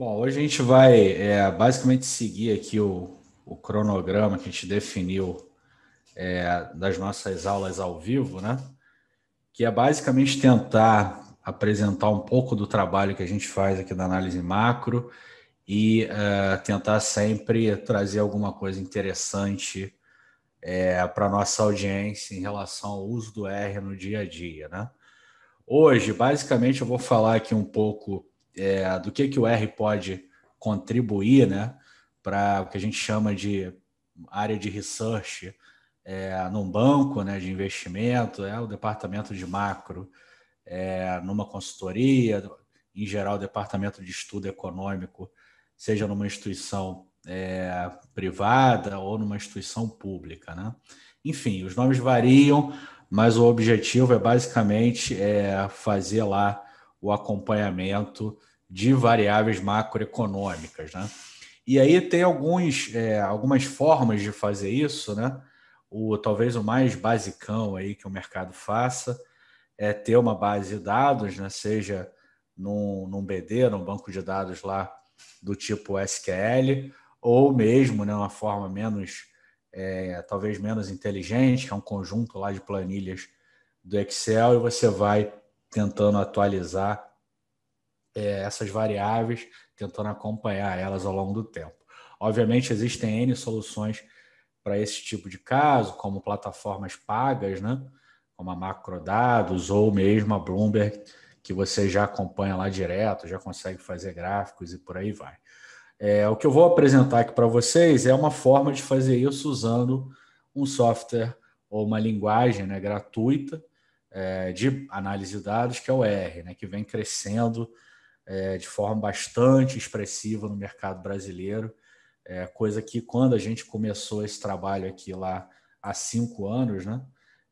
Bom, hoje a gente vai basicamente seguir aqui o cronograma que a gente definiu das nossas aulas ao vivo, né? Que é basicamente tentar apresentar um pouco do trabalho que a gente faz aqui da análise macro e tentar sempre trazer alguma coisa interessante para a nossa audiência em relação ao uso do R no dia a dia, né? Hoje, basicamente, eu vou falar aqui um pouco do que o R pode contribuir, né, para o que a gente chama de área de research num banco, né, de investimento, o departamento de macro, numa consultoria, em geral, o departamento de estudo econômico, seja numa instituição privada ou numa instituição pública, né? Enfim, os nomes variam, mas o objetivo é basicamente fazer lá o acompanhamento de variáveis macroeconômicas, né? E aí tem algumas formas de fazer isso, né? Talvez o mais basicão aí que o mercado faça é ter uma base de dados, né? Seja num BD, num banco de dados lá do tipo SQL, ou mesmo, né, uma forma talvez menos inteligente, que é um conjunto lá de planilhas do Excel, e você vai tentando atualizar essas variáveis, tentando acompanhar elas ao longo do tempo. Obviamente, existem N soluções para esse tipo de caso, como plataformas pagas, né? Como a Macrodados ou mesmo a Bloomberg, que você já acompanha lá direto, já consegue fazer gráficos e por aí vai. O que eu vou apresentar aqui para vocês é uma forma de fazer isso usando um software ou uma linguagem, né, gratuita de análise de dados, que é o R, né, que vem crescendo de forma bastante expressiva no mercado brasileiro, coisa que quando a gente começou esse trabalho aqui lá há 5 anos, né,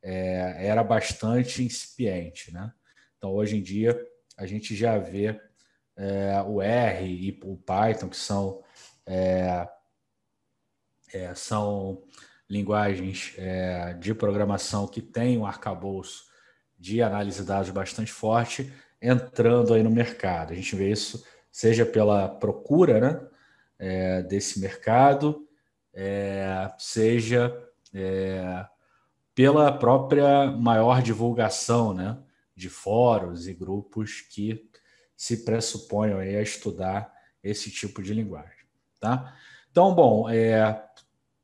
era bastante incipiente, né? Então, hoje em dia, a gente já vê o R e o Python, que são linguagens de programação que têm um arcabouço de análise de dados bastante forte, entrando aí no mercado. A gente vê isso seja pela procura, né, desse mercado, seja pela própria maior divulgação, né, de fóruns e grupos que se pressuponham aí a estudar esse tipo de linguagem, tá? Então, bom,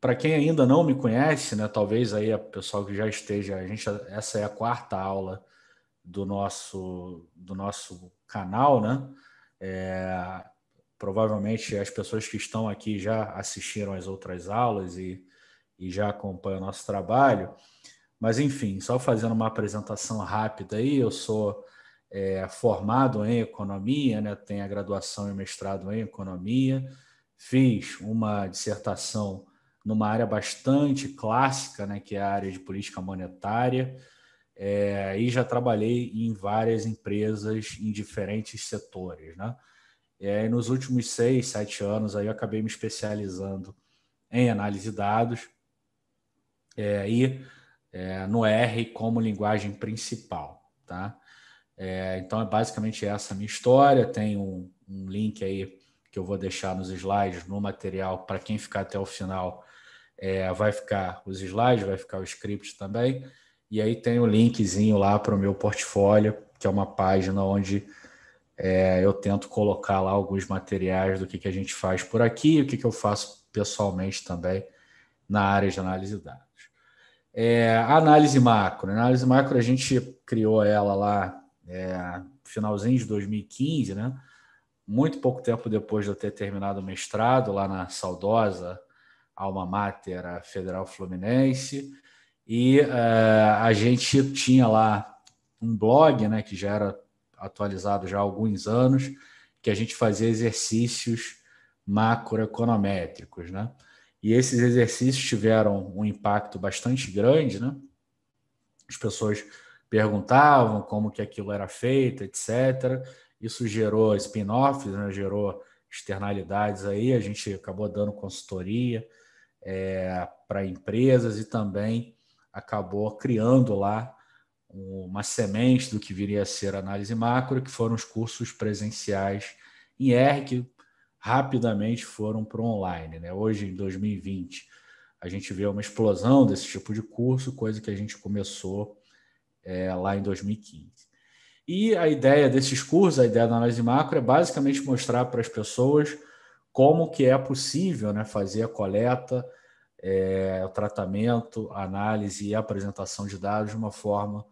para quem ainda não me conhece, né, talvez aí a pessoal que já esteja, essa é a quarta aula do nosso canal, né? Provavelmente as pessoas que estão aqui já assistiram às outras aulas e já acompanham o nosso trabalho. Mas, enfim, só fazendo uma apresentação rápida aí, eu sou formado em economia, né? Tenho a graduação e mestrado em economia, fiz uma dissertação numa área bastante clássica, né? Que é a área de política monetária, e já trabalhei em várias empresas em diferentes setores, né? Nos últimos 6, 7 anos aí eu acabei me especializando em análise de dados e no R como linguagem principal, tá? Então é basicamente essa a minha história. Tem um link aí que eu vou deixar nos slides, no material, para quem ficar até o final, vai ficar os slides, vai ficar o script também. E aí tem o linkzinho lá para o meu portfólio, que é uma página onde eu tento colocar lá alguns materiais do que a gente faz por aqui e o que eu faço pessoalmente também na área de análise de dados. A análise macro. A análise macro a gente criou ela lá finalzinho de 2015, né? Muito pouco tempo depois de eu ter terminado o mestrado lá na saudosa Alma Mater, a Federal Fluminense. E a gente tinha lá um blog, né, que já era atualizado já há alguns anos, que a gente fazia exercícios macroeconométricos, né? E esses exercícios tiveram um impacto bastante grande, né? As pessoas perguntavam como que aquilo era feito, etc. Isso gerou spin-offs, né? Gerou externalidades aí, a gente acabou dando consultoria para empresas e também acabou criando lá uma semente do que viria a ser a análise macro, que foram os cursos presenciais em R, que rapidamente foram para o online, né? Hoje, em 2020, a gente vê uma explosão desse tipo de curso, coisa que a gente começou lá em 2015. E a ideia desses cursos, a ideia da análise macro, é basicamente mostrar para as pessoas como que é possível, né, fazer a coleta, o tratamento, a análise e a apresentação de dados de uma forma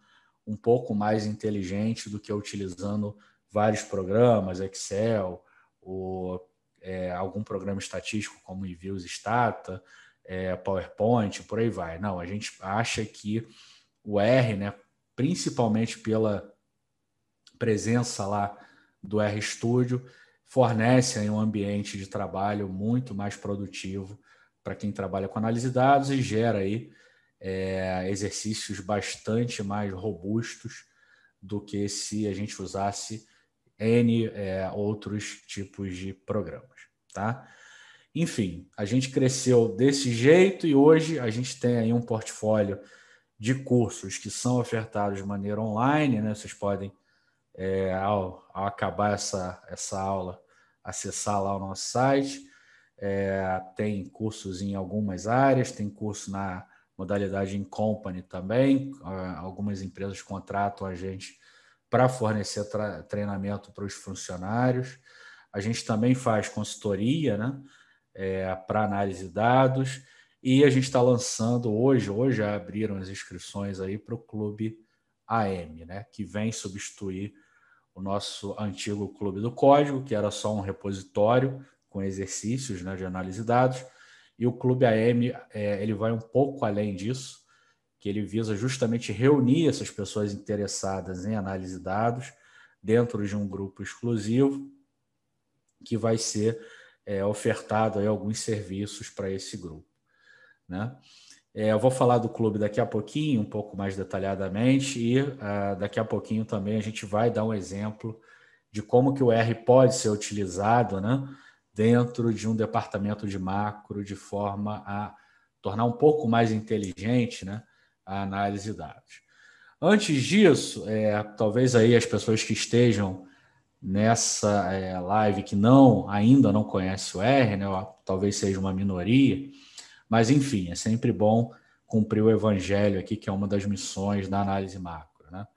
um pouco mais inteligente do que utilizando vários programas, Excel, ou algum programa estatístico como Enviews Stata, PowerPoint, por aí vai. Não, a gente acha que o R, né, principalmente pela presença lá do RStudio, fornece aí um ambiente de trabalho muito mais produtivo para quem trabalha com análise de dados e gera aí exercícios bastante mais robustos do que se a gente usasse N outros tipos de programas, tá? Enfim, a gente cresceu desse jeito e hoje a gente tem aí um portfólio de cursos que são ofertados de maneira online, né? Vocês podem, ao acabar essa aula, acessar lá o nosso site. Tem cursos em algumas áreas, tem curso na modalidade in company também. Algumas empresas contratam a gente para fornecer treinamento para os funcionários. A gente também faz consultoria, né, para análise de dados, e a gente está lançando hoje já abriram as inscrições aí para o Clube AM, né, que vem substituir o nosso antigo Clube do Código, que era só um repositório com exercícios, né, de análise de dados, e o Clube AM ele vai um pouco além disso, que ele visa justamente reunir essas pessoas interessadas em análise de dados dentro de um grupo exclusivo que vai ser ofertado aí alguns serviços para esse grupo, né? Eu vou falar do clube daqui a pouquinho, um pouco mais detalhadamente, e daqui a pouquinho também a gente vai dar um exemplo de como que o R pode ser utilizado, né, dentro de um departamento de macro, de forma a tornar um pouco mais inteligente, né, a análise de dados. Antes disso, talvez aí as pessoas que estejam nessa live que ainda não conhece o R, né, talvez seja uma minoria, mas enfim, é sempre bom cumprir o evangelho aqui, que é uma das missões da análise macro, né?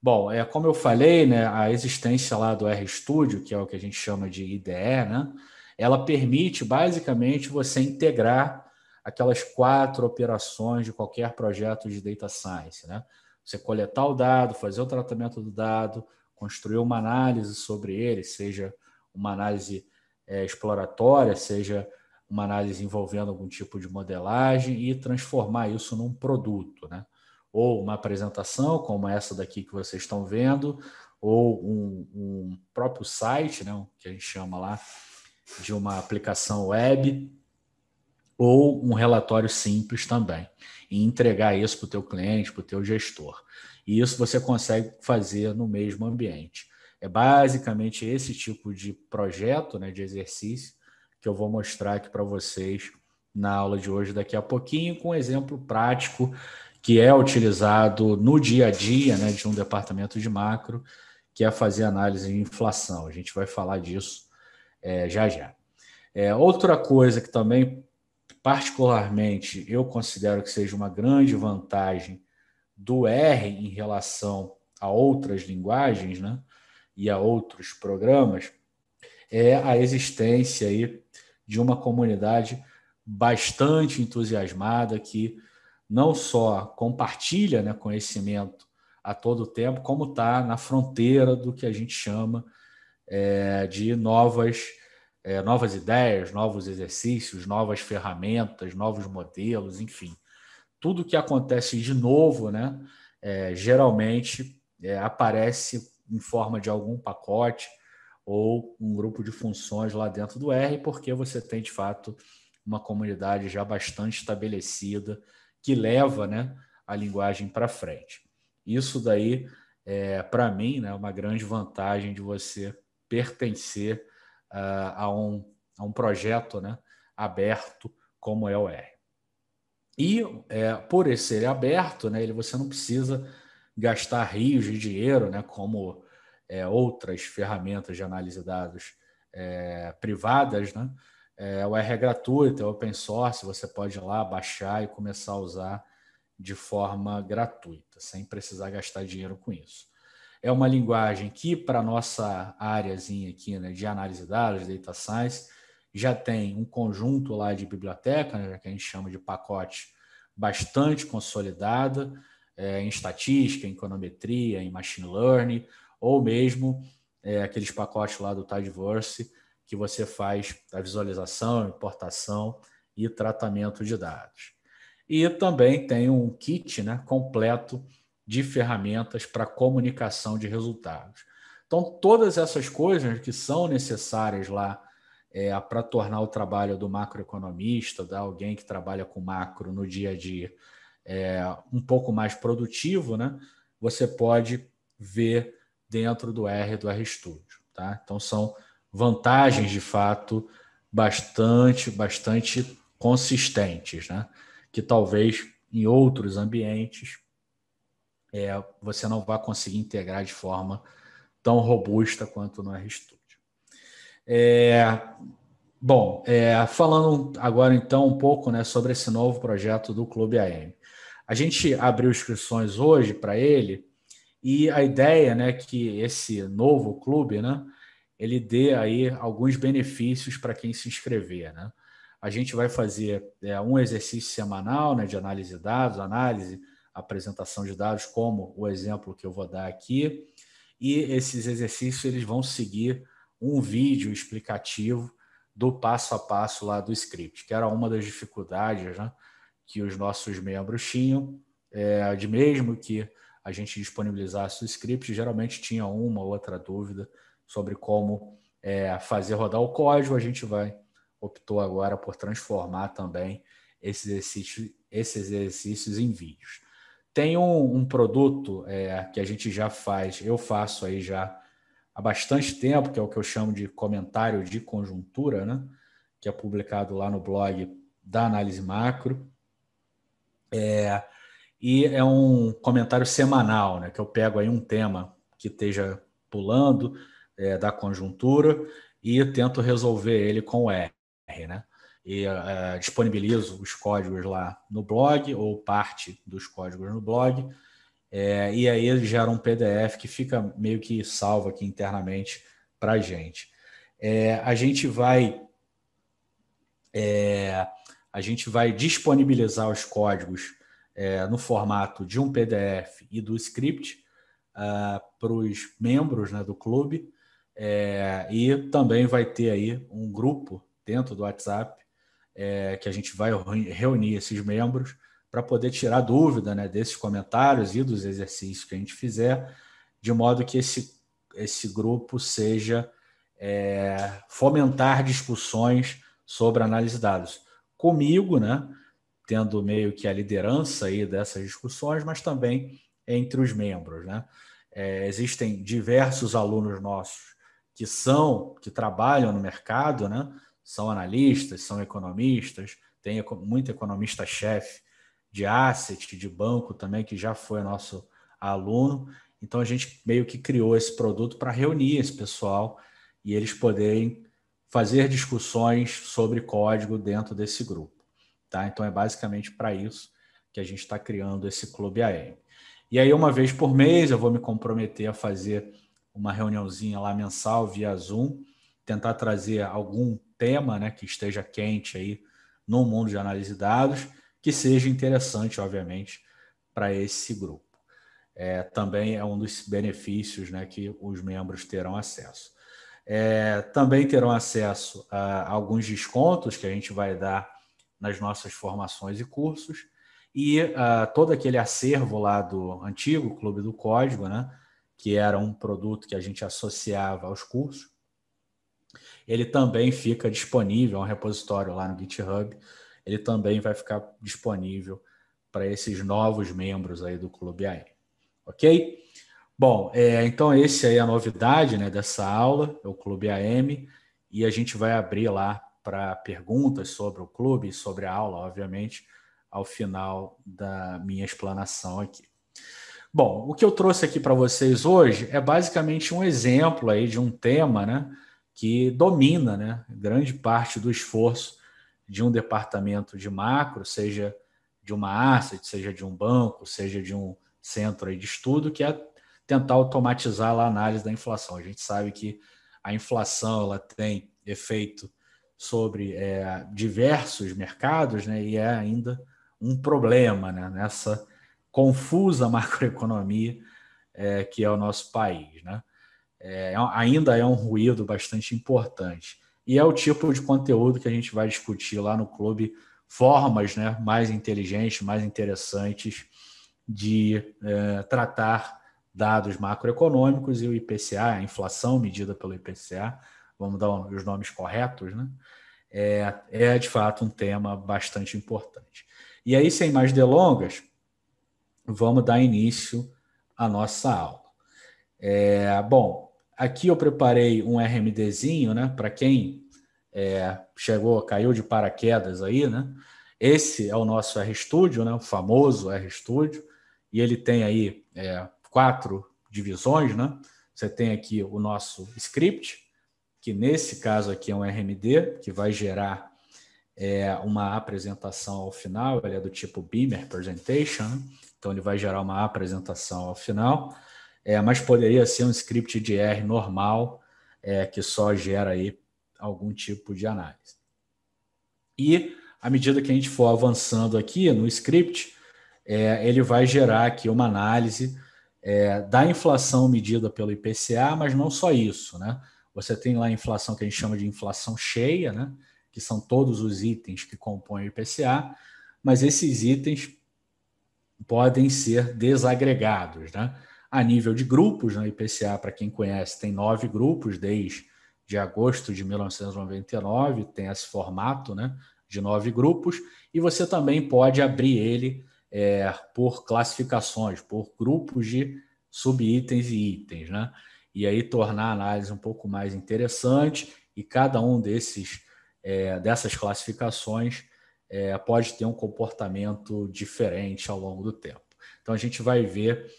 Bom, como eu falei, né, a existência lá do RStudio, que é o que a gente chama de IDE, né, ela permite basicamente você integrar aquelas 4 operações de qualquer projeto de data science, né? Você coletar o dado, fazer o tratamento do dado, construir uma análise sobre ele, seja uma análise exploratória, seja uma análise envolvendo algum tipo de modelagem e transformar isso num produto, né? Ou uma apresentação como essa daqui que vocês estão vendo, ou um próprio site, né, que a gente chama lá de uma aplicação web, ou um relatório simples também, e entregar isso para o teu cliente, para o teu gestor. E isso você consegue fazer no mesmo ambiente. É basicamente esse tipo de projeto, né, de exercício, que eu vou mostrar aqui para vocês na aula de hoje daqui a pouquinho, com um exemplo prático que é utilizado no dia a dia, né, de um departamento de macro, que é fazer análise de inflação. A gente vai falar disso já já. Outra coisa que também, particularmente, eu considero que seja uma grande vantagem do R em relação a outras linguagens, né, e a outros programas, é a existência aí de uma comunidade bastante entusiasmada que não só compartilha, né, conhecimento a todo tempo, como está na fronteira do que a gente chama de novas ideias, novos exercícios, novas ferramentas, novos modelos, enfim. Tudo que acontece de novo, né, geralmente aparece em forma de algum pacote ou um grupo de funções lá dentro do R, porque você tem, de fato, uma comunidade já bastante estabelecida que leva, né, a linguagem para frente. Isso daí, para mim, né, uma grande vantagem de você pertencer a um projeto, né, aberto como é o R. E por ele ser aberto, né, você não precisa gastar rios de dinheiro, né, como outras ferramentas de análise de dados privadas, né? O R é gratuito, é open source, você pode ir lá baixar e começar a usar de forma gratuita, sem precisar gastar dinheiro com isso. É uma linguagem que, para a nossa áreazinha aqui, né, de análise de dados, data science, já tem um conjunto lá de biblioteca, né, que a gente chama de pacote bastante consolidada, em estatística, em econometria, em machine learning, ou mesmo aqueles pacotes lá do Tidyverse, que você faz a visualização, importação e tratamento de dados. E também tem um kit, né, completo de ferramentas para comunicação de resultados. Então, todas essas coisas que são necessárias lá para tornar o trabalho do macroeconomista, de alguém que trabalha com macro no dia a dia, um pouco mais produtivo, né, você pode ver dentro do RStudio. Tá? Então, são vantagens, de fato, bastante consistentes, né? Que talvez em outros ambientes você não vai conseguir integrar de forma tão robusta quanto no RStudio. Falando agora então um pouco, né, sobre esse novo projeto do Clube AM. A gente abriu inscrições hoje para ele e a ideia, né, que esse novo clube, né, ele dê aí alguns benefícios para quem se inscrever, né? A gente vai fazer um exercício semanal, né, de análise de dados, apresentação de dados, como o exemplo que eu vou dar aqui. E esses exercícios eles vão seguir um vídeo explicativo do passo a passo lá do script, que era uma das dificuldades, né, que os nossos membros tinham, de mesmo que a gente disponibilizasse o script, geralmente tinha uma ou outra dúvida sobre como fazer rodar o código. A gente optou agora por transformar também esses exercícios em vídeos. Tem um produto que a gente já faz, eu faço aí já há bastante tempo, que é o que eu chamo de comentário de conjuntura, né? Que é publicado lá no blog da Análise Macro. E é um comentário semanal, né? Que eu pego aí um tema que esteja pulando da conjuntura e tento resolver ele com o R, né? E disponibilizo os códigos lá no blog, ou parte dos códigos no blog, e aí ele gera um PDF que fica meio que salvo aqui internamente para a gente. A gente vai disponibilizar os códigos no formato de um PDF e do script para os membros, né, do clube, e também vai ter aí um grupo dentro do WhatsApp que a gente vai reunir esses membros para poder tirar dúvida, né, desses comentários e dos exercícios que a gente fizer, de modo que esse grupo seja fomentar discussões sobre análise de dados. Comigo, né, tendo meio que a liderança aí dessas discussões, mas também entre os membros, né? Existem diversos alunos nossos que trabalham no mercado, né? São analistas, são economistas, tem muito economista-chefe de asset, de banco também, que já foi nosso aluno. Então, a gente meio que criou esse produto para reunir esse pessoal e eles poderem fazer discussões sobre código dentro desse grupo. Tá? Então, é basicamente para isso que a gente está criando esse Clube AM. E aí, uma vez por mês, eu vou me comprometer a fazer uma reuniãozinha lá mensal via Zoom, tentar trazer algum tema, né, que esteja quente aí no mundo de análise de dados, que seja interessante, obviamente, para esse grupo. Também é um dos benefícios, né, que os membros terão acesso. Também terão acesso a alguns descontos que a gente vai dar nas nossas formações e cursos, e todo aquele acervo lá do antigo Clube do Código, né, que era um produto que a gente associava aos cursos, ele também fica disponível, é um repositório lá no GitHub, ele também vai ficar disponível para esses novos membros aí do Clube AM. Ok? Bom, então esse aí é a novidade, né, dessa aula, é o Clube AM, e a gente vai abrir lá para perguntas sobre o clube, sobre a aula, obviamente, ao final da minha explanação aqui. Bom, o que eu trouxe aqui para vocês hoje é basicamente um exemplo aí de um tema, né, que domina, né, grande parte do esforço de um departamento de macro, seja de uma asset, seja de um banco, seja de um centro aí de estudo, que é tentar automatizar a análise da inflação. A gente sabe que a inflação ela tem efeito sobre diversos mercados, né, e é ainda um problema, né, nessa confusa macroeconomia que é o nosso país, né? Ainda é um ruído bastante importante. E é o tipo de conteúdo que a gente vai discutir lá no clube, formas, né, mais inteligentes, mais interessantes de tratar dados macroeconômicos e o IPCA, a inflação medida pelo IPCA, vamos dar os nomes corretos, né? É de fato um tema bastante importante. E aí, sem mais delongas, vamos dar início à nossa aula. Bom, aqui eu preparei um RMDzinho, né? Para quem caiu de paraquedas aí, né? Esse é o nosso RStudio, né? O famoso RStudio, e ele tem aí 4 divisões, né? Você tem aqui o nosso script, que nesse caso aqui é um RMD, que vai gerar uma apresentação ao final, ele é do tipo Beamer Presentation, né? Então ele vai gerar uma apresentação ao final, mas poderia ser um script de R normal, que só gera aí algum tipo de análise. E à medida que a gente for avançando aqui no script, ele vai gerar aqui uma análise da inflação medida pelo IPCA, mas não só isso, né? Você tem lá a inflação que a gente chama de inflação cheia, né? Que são todos os itens que compõem o IPCA, mas esses itens podem ser desagregados, né? A nível de grupos, né? IPCA, para quem conhece, tem 9 grupos desde agosto de 1999, tem esse formato, né? De 9 grupos, e você também pode abrir ele por classificações, por grupos de subitens e itens, né? E aí tornar a análise um pouco mais interessante, e cada um dessas classificações pode ter um comportamento diferente ao longo do tempo. Então a gente vai ver,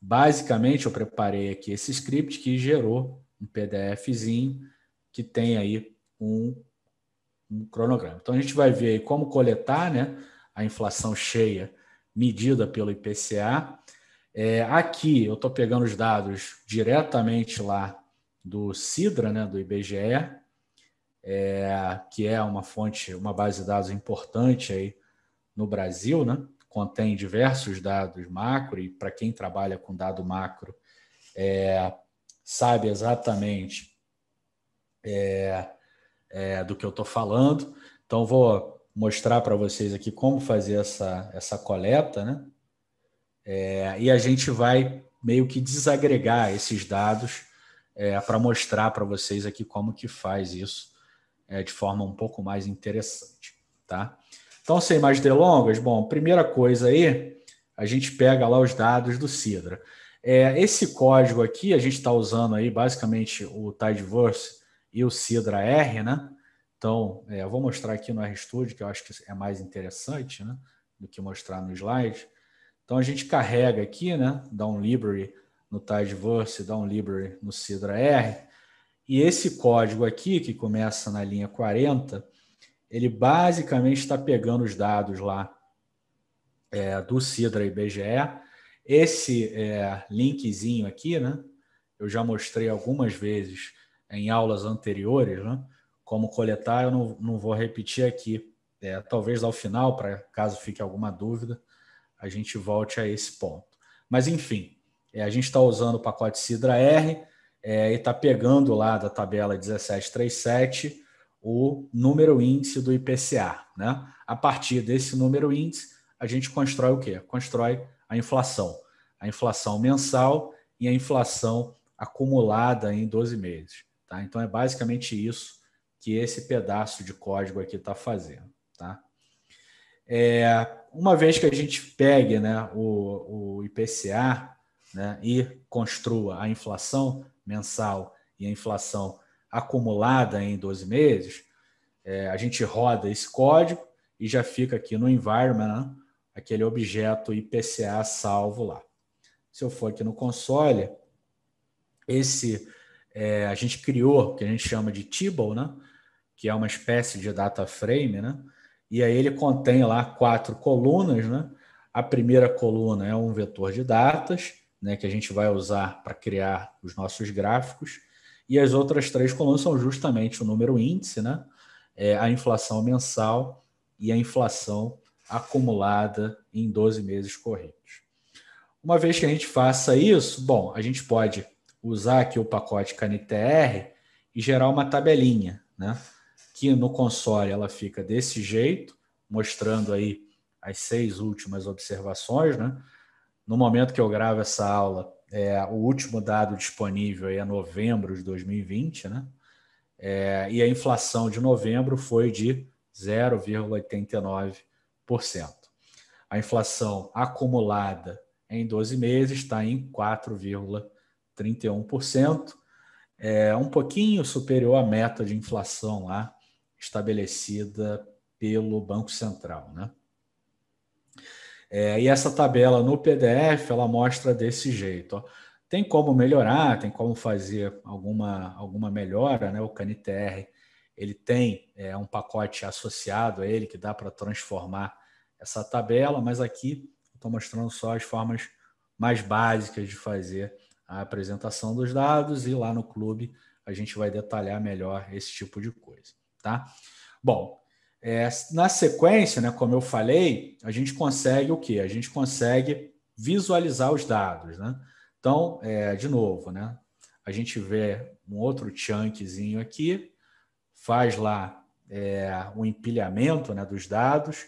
basicamente eu preparei aqui esse script que gerou um PDFzinho que tem aí um cronograma. Então a gente vai ver aí como coletar, né, a inflação cheia medida pelo IPCA. Aqui eu estou pegando os dados diretamente lá do Sidra, né, do IBGE, que é uma fonte, uma base de dados importante aí no Brasil, né? Contém diversos dados macro, e para quem trabalha com dado macro sabe exatamente do que eu estou falando. Então, vou mostrar para vocês aqui como fazer essa coleta, né? E a gente vai meio que desagregar esses dados para mostrar para vocês aqui como que faz isso de forma um pouco mais interessante, tá? Então, sem mais delongas, bom, primeira coisa aí, a gente pega lá os dados do Sidra. Esse código aqui, a gente está usando aí basicamente o Tidyverse e o Sidra R, né? Então, eu vou mostrar aqui no RStudio, que eu acho que é mais interessante, né? Do que mostrar no slide. Então, a gente carrega aqui, né? Dá um library no Tidyverse, dá um library no Sidra R. E esse código aqui, que começa na linha 40, ele basicamente está pegando os dados lá do Sidra IBGE. Esse linkzinho aqui, né? Eu já mostrei algumas vezes em aulas anteriores, né? Como coletar, eu não vou repetir aqui. Talvez ao final, para caso fique alguma dúvida, a gente volte a esse ponto. Mas, enfim, a gente está usando o pacote Sidra R e está pegando lá da tabela 1737 o número índice do IPCA, né? A partir desse número índice, a gente constrói o quê? Constrói a inflação mensal e a inflação acumulada em 12 meses. Tá? Então, é basicamente isso que esse pedaço de código aqui está fazendo. Tá? Uma vez que a gente pegue, né, o IPCA, né, e construa a inflação mensal e a inflação acumulada em 12 meses, a gente roda esse código e já fica aqui no environment, né, aquele objeto IPCA salvo lá. Se eu for aqui no console, esse a gente criou o que a gente chama de Table, né? Que é uma espécie de data frame, né? E aí ele contém lá 4 colunas, né? A primeira coluna é um vetor de datas, né? Que a gente vai usar para criar os nossos gráficos. E as outras 3 colunas são justamente o número índice, né? A inflação mensal e a inflação acumulada em 12 meses corridos. Uma vez que a gente faça isso, bom, a gente pode usar aqui o pacote CaniTR e gerar uma tabelinha, né? Que no console ela fica desse jeito, mostrando aí as 6 últimas observações, né? No momento que eu gravo essa aula, o último dado disponível é novembro de 2020, né? E a inflação de novembro foi de 0,89%. A inflação acumulada em 12 meses está em 4,31%, um pouquinho superior à meta de inflação lá estabelecida pelo Banco Central, né? E essa tabela no PDF ela mostra desse jeito. Ó. Tem como melhorar, tem como fazer alguma melhora, né? O CaniTR ele tem um pacote associado a ele que dá para transformar essa tabela, mas aqui estou mostrando só as formas mais básicas de fazer a apresentação dos dados e lá no clube a gente vai detalhar melhor esse tipo de coisa, tá? Bom, na sequência, né, como eu falei, a gente consegue o quê? A gente consegue visualizar os dados, né? Então, de novo, né? A gente vê um outro chunkzinho aqui, faz lá um empilhamento, né, dos dados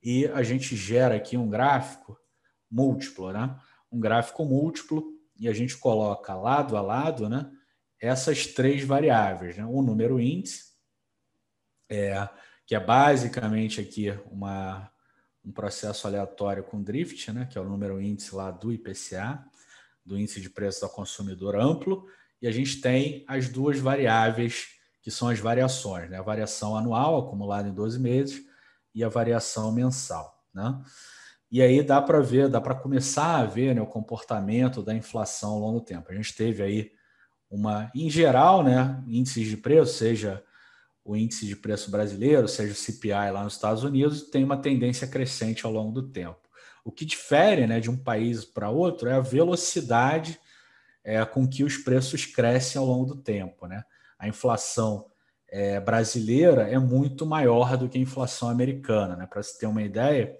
e a gente gera aqui um gráfico múltiplo, né? Um gráfico múltiplo e a gente coloca lado a lado, né? Essas 3 variáveis, né? O número índice, que é basicamente aqui um processo aleatório com drift, né? Que é o número índice lá do IPCA, do índice de preço ao consumidor amplo, e a gente tem as 2 variáveis que são as variações, né? A variação anual acumulada em 12 meses e a variação mensal, né? E aí dá para ver, dá para começar a ver, né, o comportamento da inflação ao longo do tempo. A gente teve aí em geral, né, índices de preço, seja o índice de preço brasileiro, seja o CPI lá nos Estados Unidos, tem uma tendência crescente ao longo do tempo. O que difere, né, de um país para outro é a velocidade com que os preços crescem ao longo do tempo, né? A inflação brasileira é muito maior do que a inflação americana, né? Para se ter uma ideia,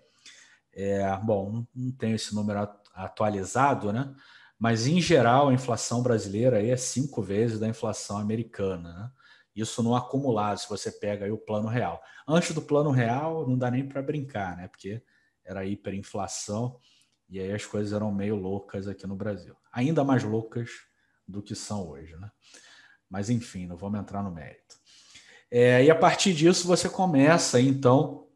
bom, não tenho esse número atualizado, né? Mas em geral a inflação brasileira aí é 5 vezes da inflação americana, né? Isso no acumulado, se você pega aí o plano real. Antes do plano real, não dá nem para brincar, né? Porque era hiperinflação e aí as coisas eram meio loucas aqui no Brasil. Ainda mais loucas do que são hoje, né? Mas enfim, não vamos entrar no mérito. E a partir disso você começa, então,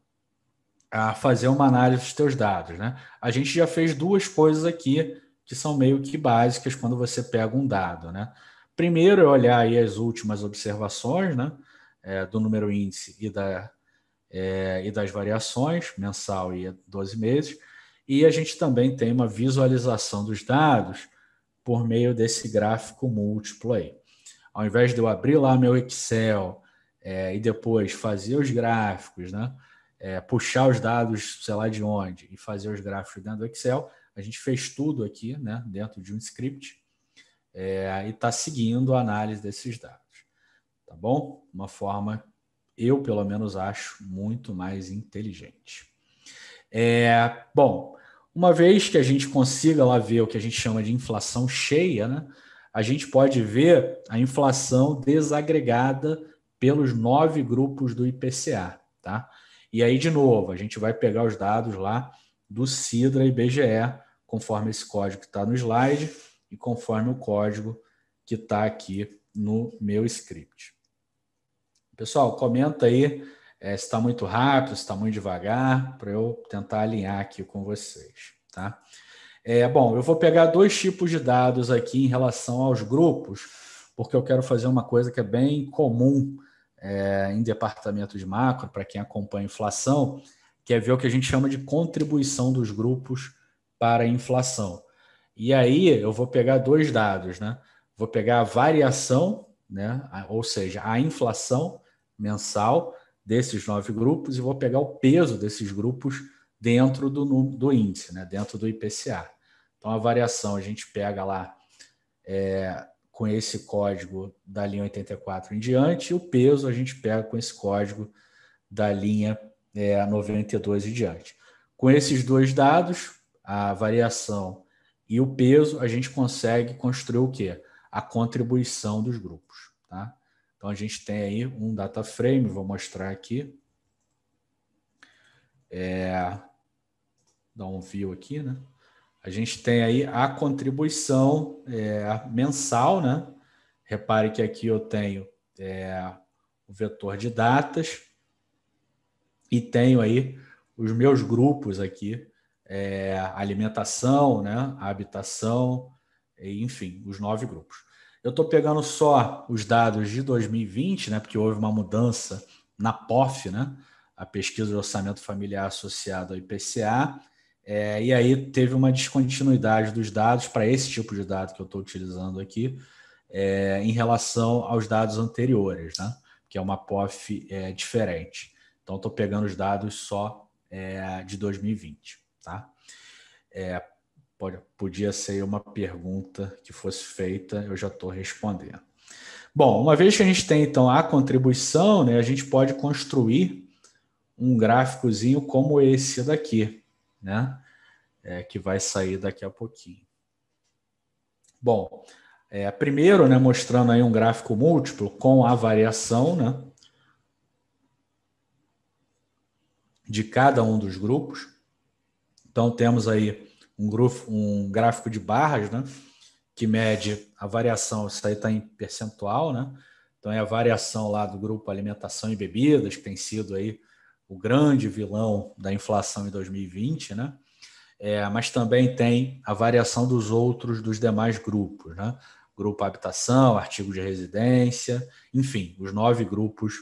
a fazer uma análise dos teus dados, né? A gente já fez 2 coisas aqui que são meio que básicas quando você pega um dado, né? Primeiro é olhar aí as últimas observações, né? Do número índice e das variações, mensal e 12 meses. E a gente também tem uma visualização dos dados por meio desse gráfico múltiplo aí. Ao invés de eu abrir lá meu Excel e depois fazer os gráficos, né? Puxar os dados, sei lá de onde, e fazer os gráficos dentro do Excel, a gente fez tudo aqui, né? Dentro de um script e está seguindo a análise desses dados. Tá bom? Uma forma, eu pelo menos acho, muito mais inteligente. Bom, uma vez que a gente consiga lá ver o que a gente chama de inflação cheia, né, a gente pode ver a inflação desagregada pelos 9 grupos do IPCA. Tá? E aí, de novo, a gente vai pegar os dados lá do Sidra e IBGE, conforme esse código que está no slide e conforme o código que está aqui no meu script. Pessoal, comenta aí se está muito rápido, se está muito devagar, para eu tentar alinhar aqui com vocês. Tá? Bom, eu vou pegar 2 tipos de dados aqui em relação aos grupos, porque eu quero fazer uma coisa que é bem comum em departamento de macro, para quem acompanha inflação, que é ver o que a gente chama de contribuição dos grupos para a inflação. E aí eu vou pegar 2 dados, né? vou pegar a variação, né? Ou seja, a inflação mensal desses 9 grupos e vou pegar o peso desses grupos dentro do índice, né? Dentro do IPCA. Então, a variação a gente pega lá com esse código da linha 84 em diante, e o peso a gente pega com esse código da linha 92 em diante. Com esses dois dados, a variação e o peso, a gente consegue construir o quê? A contribuição dos grupos. Tá? Então, a gente tem aí um data frame, vou mostrar aqui. Dá um view aqui, né? A gente tem aí a contribuição mensal, né? Repare que aqui eu tenho o vetor de datas e tenho aí os meus grupos aqui, alimentação, né? Habitação, enfim, os 9 grupos. Eu estou pegando só os dados de 2020, né? Porque houve uma mudança na POF, né? A pesquisa de orçamento familiar associada ao IPCA. E aí teve uma descontinuidade dos dados para esse tipo de dado que eu estou utilizando aqui, em relação aos dados anteriores, né? Que é uma POF diferente. Então, estou pegando os dados só de 2020. Tá? Podia ser uma pergunta que fosse feita, eu já estou respondendo. Bom, uma vez que a gente tem, então, a contribuição, né, a gente pode construir um gráficozinho como esse daqui, né? Que vai sair daqui a pouquinho. Bom, primeiro, né, mostrando aí um gráfico múltiplo com a variação, né, de cada um dos grupos. Então, temos aí um gráfico de barras, né, que mede a variação, isso aí está em percentual, né? Então, é a variação lá do grupo alimentação e bebidas, que tem sido aí o grande vilão da inflação em 2020, né? Mas também tem a variação dos demais grupos, né? Grupo habitação, artigo de residência, enfim, os 9 grupos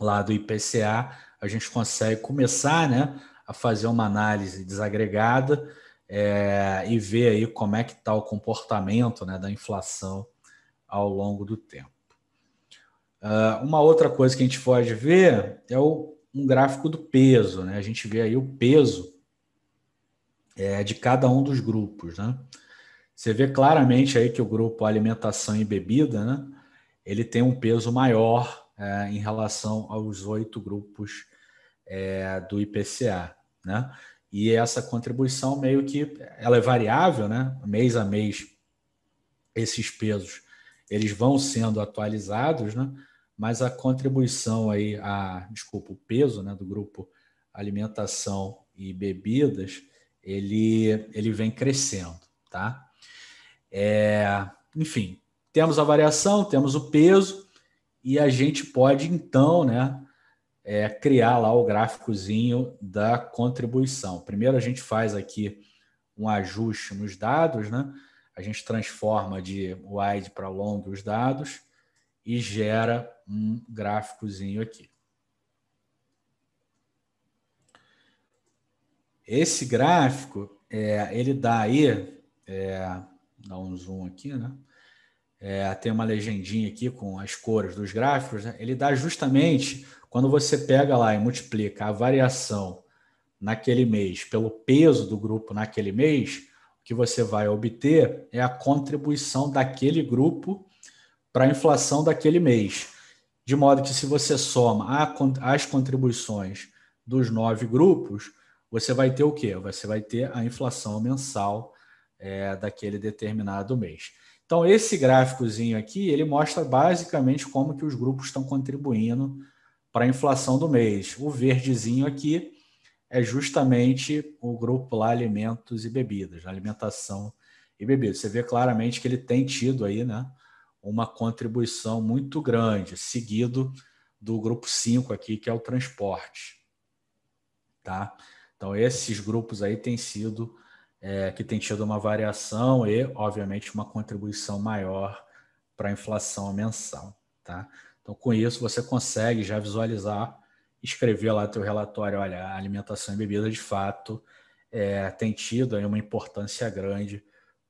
lá do IPCA, a gente consegue começar, né, a fazer uma análise desagregada e ver aí como é que está o comportamento, né, da inflação ao longo do tempo. Uma outra coisa que a gente pode ver é um gráfico do peso, né? A gente vê aí o peso de cada um dos grupos, né? Você vê claramente aí que o grupo alimentação e bebida, né, ele tem um peso maior em relação aos 8 grupos do IPCA, né? E essa contribuição meio que ela é variável, né? Mês a mês esses pesos eles vão sendo atualizados, né? Mas a contribuição aí, o peso, né, do grupo alimentação e bebidas, ele vem crescendo, tá? Enfim, temos a variação, temos o peso e a gente pode então, né, criar lá o gráficozinho da contribuição. Primeiro a gente faz aqui um ajuste nos dados, né? A gente transforma de wide para long os dados e gera um gráficozinho aqui. Esse gráfico, ele dá aí, dá um zoom aqui, né? Tem uma legendinha aqui com as cores dos gráficos, né? Ele dá justamente quando você pega lá e multiplica a variação naquele mês pelo peso do grupo naquele mês, o que você vai obter é a contribuição daquele grupo para a inflação daquele mês. De modo que se você soma as contribuições dos 9 grupos, você vai ter o quê? Você vai ter a inflação mensal daquele determinado mês. Então, esse gráficozinho aqui, ele mostra basicamente como que os grupos estão contribuindo para a inflação do mês. O verdezinho aqui é justamente o grupo lá alimentos e bebidas, alimentação e bebidas. Você vê claramente que ele tem tido aí, né, uma contribuição muito grande, seguido do grupo 5 aqui, que é o transporte. Tá? Então, esses grupos aí têm sido, que têm tido uma variação e, obviamente, uma contribuição maior para a inflação mensal. Tá? Então, com isso, você consegue já visualizar, escrever lá teu relatório, olha, a alimentação e bebida, de fato, tem tido aí uma importância grande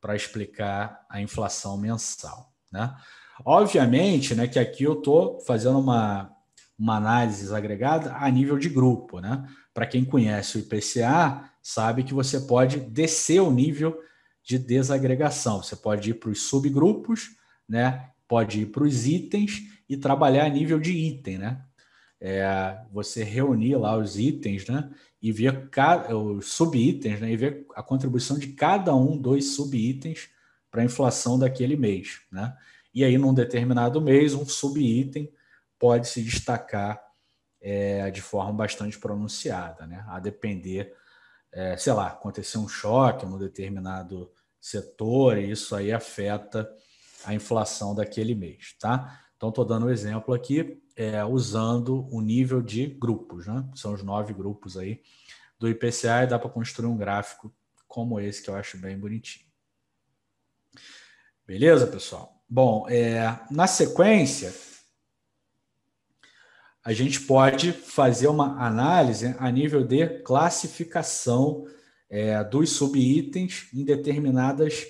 para explicar a inflação mensal, né? Obviamente, né, que aqui eu estou fazendo uma análise desagregada a nível de grupo, né? Para quem conhece o IPCA, sabe que você pode descer o nível de desagregação. Você pode ir para os subgrupos, né? Pode ir para os itens e trabalhar a nível de item, né? Você reunir lá os itens, né? E ver os subitens, né? E ver a contribuição de cada um dos subitens para a inflação daquele mês, né? E aí, num determinado mês, um subitem pode se destacar de forma bastante pronunciada, né? A depender, sei lá, acontecer um choque num determinado setor, e isso aí afeta a inflação daquele mês, tá? Então, estou dando um exemplo aqui, usando o nível de grupos, né? São os 9 grupos aí do IPCA, e dá para construir um gráfico como esse, que eu acho bem bonitinho. Beleza, pessoal? Bom, na sequência, a gente pode fazer uma análise a nível de classificação dos subitens em determinadas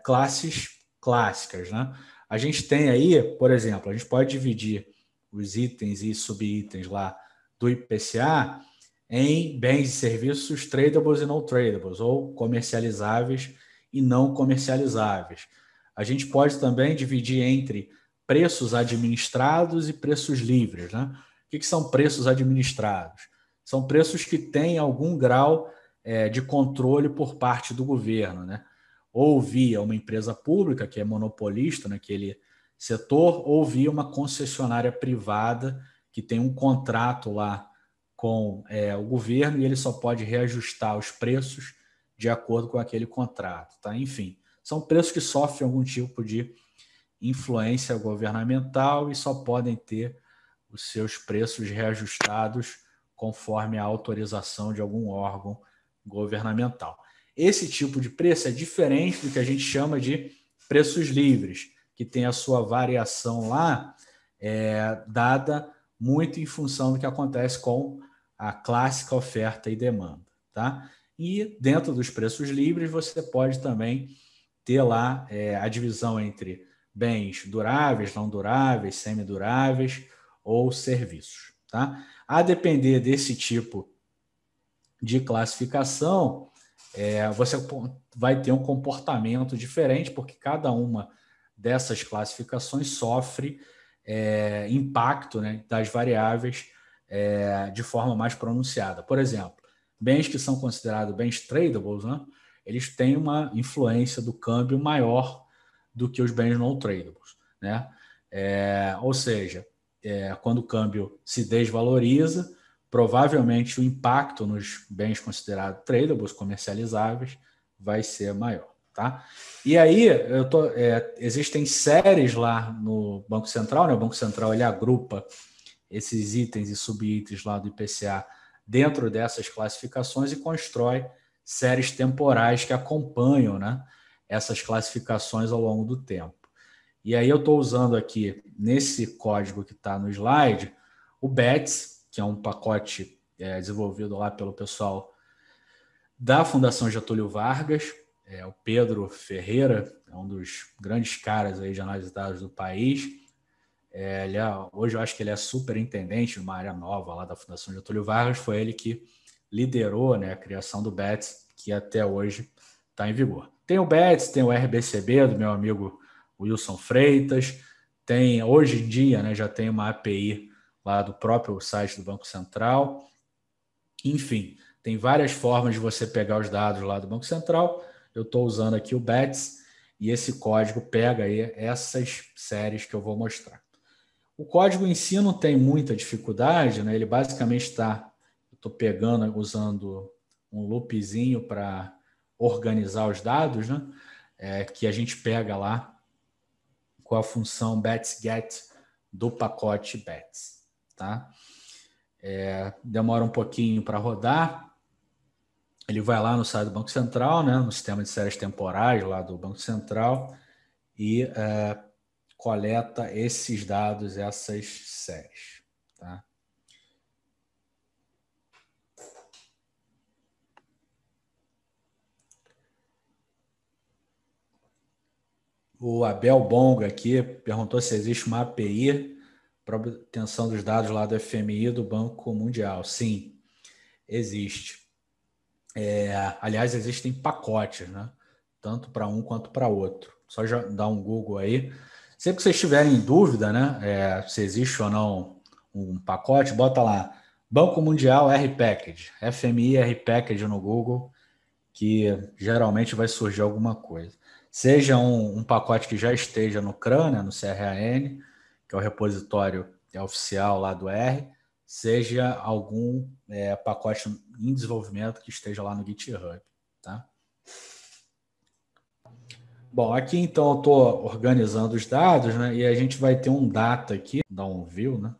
classes clássicas, né? A gente tem aí, por exemplo, a gente pode dividir os itens e subitens lá do IPCA em bens e serviços tradables e não tradables, ou comercializáveis e não comercializáveis. A gente pode também dividir entre preços administrados e preços livres, né? O que são preços administrados? São preços que têm algum grau de controle por parte do governo, né? Ou via uma empresa pública, que é monopolista naquele setor, ou via uma concessionária privada que tem um contrato lá com o governo e ele só pode reajustar os preços de acordo com aquele contrato, tá? Enfim, são preços que sofrem algum tipo de influência governamental e só podem ter os seus preços reajustados conforme a autorização de algum órgão governamental. Esse tipo de preço é diferente do que a gente chama de preços livres, que tem a sua variação lá dada muito em função do que acontece com a clássica oferta e demanda, tá? E dentro dos preços livres você pode também ter lá a divisão entre bens duráveis, não duráveis, semiduráveis ou serviços, tá? A depender desse tipo de classificação, você vai ter um comportamento diferente, porque cada uma dessas classificações sofre impacto, né, das variáveis de forma mais pronunciada. Por exemplo, bens que são considerados bens tradables, né, eles têm uma influência do câmbio maior do que os bens não tradables, né? Ou seja, quando o câmbio se desvaloriza, provavelmente o impacto nos bens considerados tradables, comercializáveis, vai ser maior, tá? E aí, existem séries lá no Banco Central, né? O Banco Central ele agrupa esses itens e subitens lá do IPCA dentro dessas classificações e constrói séries temporais que acompanham, né, essas classificações ao longo do tempo. E aí eu estou usando aqui, nesse código que está no slide, o BETS, que é um pacote desenvolvido lá pelo pessoal da Fundação Getúlio Vargas, o Pedro Ferreira, é um dos grandes caras aí de análise de dados do país. Hoje eu acho que ele é superintendente de uma área nova lá da Fundação Getúlio Vargas. Foi ele que liderou, né, a criação do BETS, que até hoje está em vigor. Tem o BETS, tem o RBCB do meu amigo Wilson Freitas, tem hoje em dia, né, já tem uma API lá do próprio site do Banco Central. Enfim, tem várias formas de você pegar os dados lá do Banco Central. Eu estou usando aqui o BETS e esse código pega aí essas séries que eu vou mostrar. O código em si não tem muita dificuldade, né? Ele basicamente está, eu estou pegando, usando um loopzinho para organizar os dados, né? Que a gente pega lá com a função betsget do pacote bets, tá? Demora um pouquinho para rodar. Ele vai lá no site do Banco Central, né? No sistema de séries temporais lá do Banco Central e coleta esses dados, essas séries, tá? O Abel Bonga aqui perguntou se existe uma API para obtenção dos dados lá do FMI do Banco Mundial. Sim, existe. Aliás, existem pacotes, né? Tanto para um quanto para outro. Só já dar um Google aí. Sempre que vocês estiverem em dúvida, né? Se existe ou não um pacote, bota lá Banco Mundial R-Package, FMI R-Package no Google, que geralmente vai surgir alguma coisa. Seja um pacote que já esteja no CRAN, né, no CRAN, que é o repositório oficial lá do R, seja algum pacote em desenvolvimento que esteja lá no GitHub. Tá? Bom, aqui então eu estou organizando os dados, né, e a gente vai ter um data aqui, dá um view, né?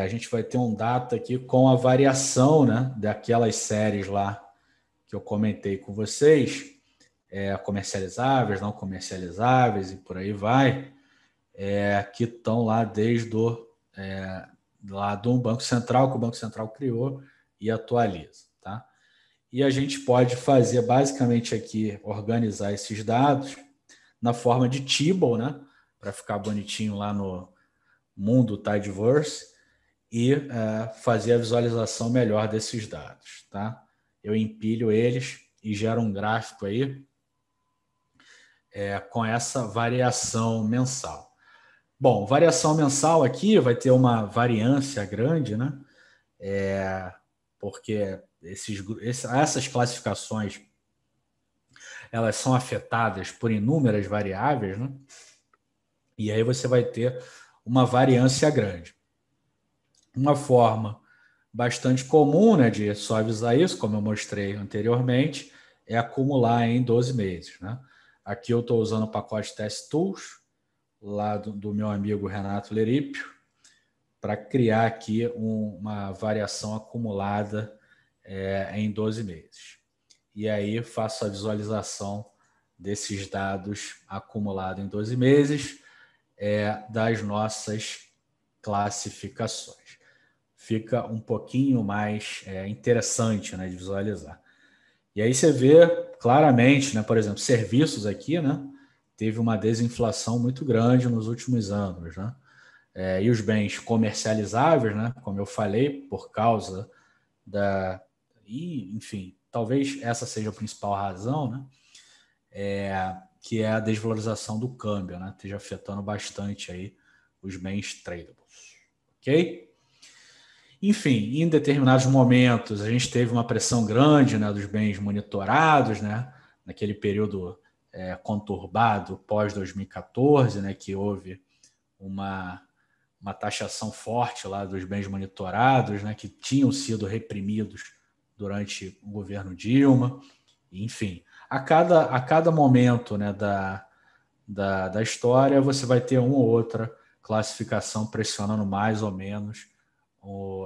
A gente vai ter um data aqui com a variação, né, daquelas séries lá que eu comentei com vocês, comercializáveis, não comercializáveis e por aí vai, que estão lá desde lá do Banco Central, que o Banco Central criou e atualiza. Tá? E a gente pode fazer basicamente aqui, organizar esses dados na forma de table, né? Para ficar bonitinho lá no mundo Tidyverse e fazer a visualização melhor desses dados. Tá? Eu empilho eles e gero um gráfico aí com essa variação mensal. Bom, variação mensal aqui vai ter uma variância grande, né? Porque essas classificações elas são afetadas por inúmeras variáveis, né? E aí você vai ter uma variância grande. Uma forma bastante comum, né, de suavizar isso, como eu mostrei anteriormente, é acumular em 12 meses, né? Aqui eu estou usando o pacote Test Tools, lá do meu amigo Renato Leripio, para criar aqui uma variação acumulada em 12 meses. E aí faço a visualização desses dados acumulados em 12 meses das nossas classificações. Fica um pouquinho mais interessante, né, de visualizar. E aí você vê claramente, né, por exemplo, serviços aqui, né, teve uma desinflação muito grande nos últimos anos, né? E os bens comercializáveis, né, como eu falei, por causa enfim, talvez essa seja a principal razão, né, que é a desvalorização do câmbio, né, esteja afetando bastante aí os bens tradables, ok? Enfim, em determinados momentos a gente teve uma pressão grande, né, dos bens monitorados, né, naquele período conturbado pós 2014, né, que houve uma taxação forte lá dos bens monitorados, né, que tinham sido reprimidos durante o governo Dilma. Enfim, a cada momento, né, da história, você vai ter uma ou outra classificação pressionando mais ou menos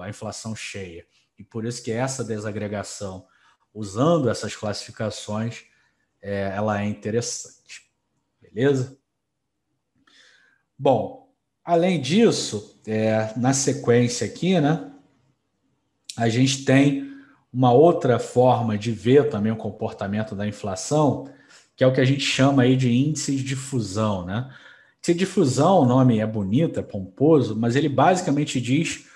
a inflação cheia. E por isso que essa desagregação, usando essas classificações, ela é interessante. Beleza? Bom, além disso, na sequência aqui, né, a gente tem uma outra forma de ver também o comportamento da inflação, que é o que a gente chama aí de índice de difusão, né? Índice de difusão, o nome é bonito, é pomposo, mas ele basicamente diz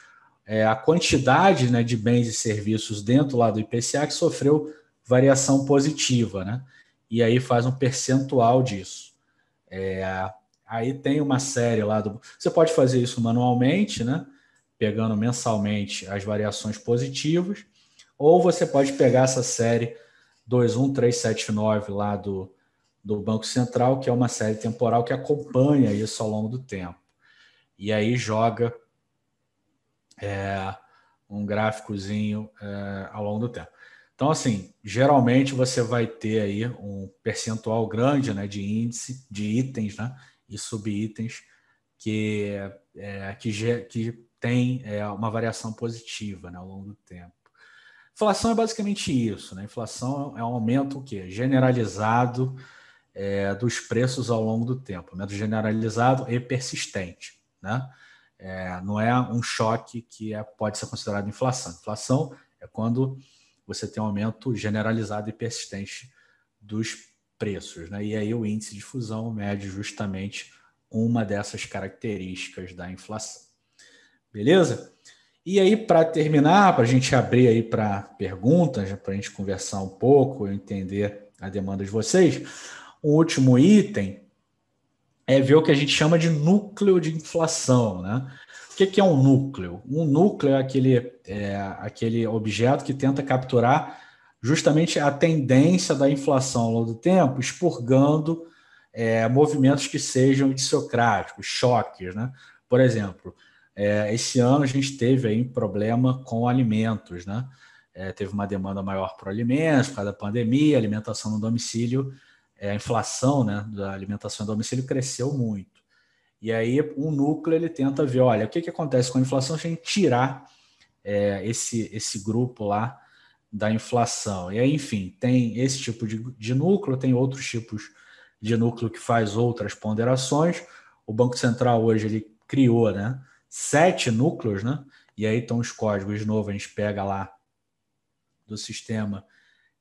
a quantidade, né, de bens e serviços dentro lá do IPCA que sofreu variação positiva, né? E aí faz um percentual disso. Aí tem uma série lá Você pode fazer isso manualmente, né? Pegando mensalmente as variações positivas, ou você pode pegar essa série 21379 lá do Banco Central, que é uma série temporal que acompanha isso ao longo do tempo. E aí joga um gráficozinho ao longo do tempo. Então, assim, geralmente você vai ter aí um percentual grande, né, de índice, de itens, né, e subitens que tem uma variação positiva, né, ao longo do tempo. Inflação é basicamente isso, né? Inflação é um aumento generalizado dos preços ao longo do tempo, aumento generalizado e persistente, né? Não é um choque que pode ser considerado inflação. Inflação é quando você tem um aumento generalizado e persistente dos preços, né? E aí o índice de difusão mede justamente uma dessas características da inflação. Beleza? E aí, para terminar, para a gente abrir aí para perguntas, para a gente conversar um pouco, entender a demanda de vocês, o último item é ver o que a gente chama de núcleo de inflação, né? O que é um núcleo? Um núcleo é aquele objeto que tenta capturar justamente a tendência da inflação ao longo do tempo, expurgando movimentos que sejam idiosincráticos, choques, né? Por exemplo, esse ano a gente teve aí um problema com alimentos, né? Teve uma demanda maior por alimentos, por causa da pandemia, alimentação no domicílio, a inflação, né, da alimentação no domicílio cresceu muito. E aí um núcleo ele tenta ver, olha, o que acontece com a inflação se a gente tirar esse grupo lá da inflação. E aí, enfim, tem esse tipo de núcleo, tem outros tipos de núcleo que faz outras ponderações. O Banco Central hoje ele criou, né, 7 núcleos, né? E aí estão os códigos, de novo, a gente pega lá do sistema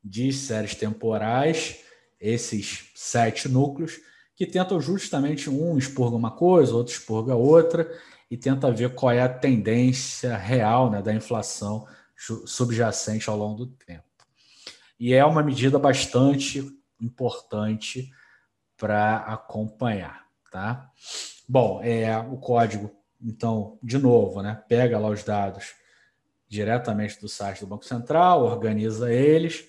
de séries temporais, esses 7 núcleos, que tentam justamente um expurga uma coisa, outro expurga outra, e tenta ver qual é a tendência real, né, da inflação subjacente ao longo do tempo. E é uma medida bastante importante para acompanhar, tá? Bom, o código, então, de novo, né, pega lá os dados diretamente do site do Banco Central, organiza eles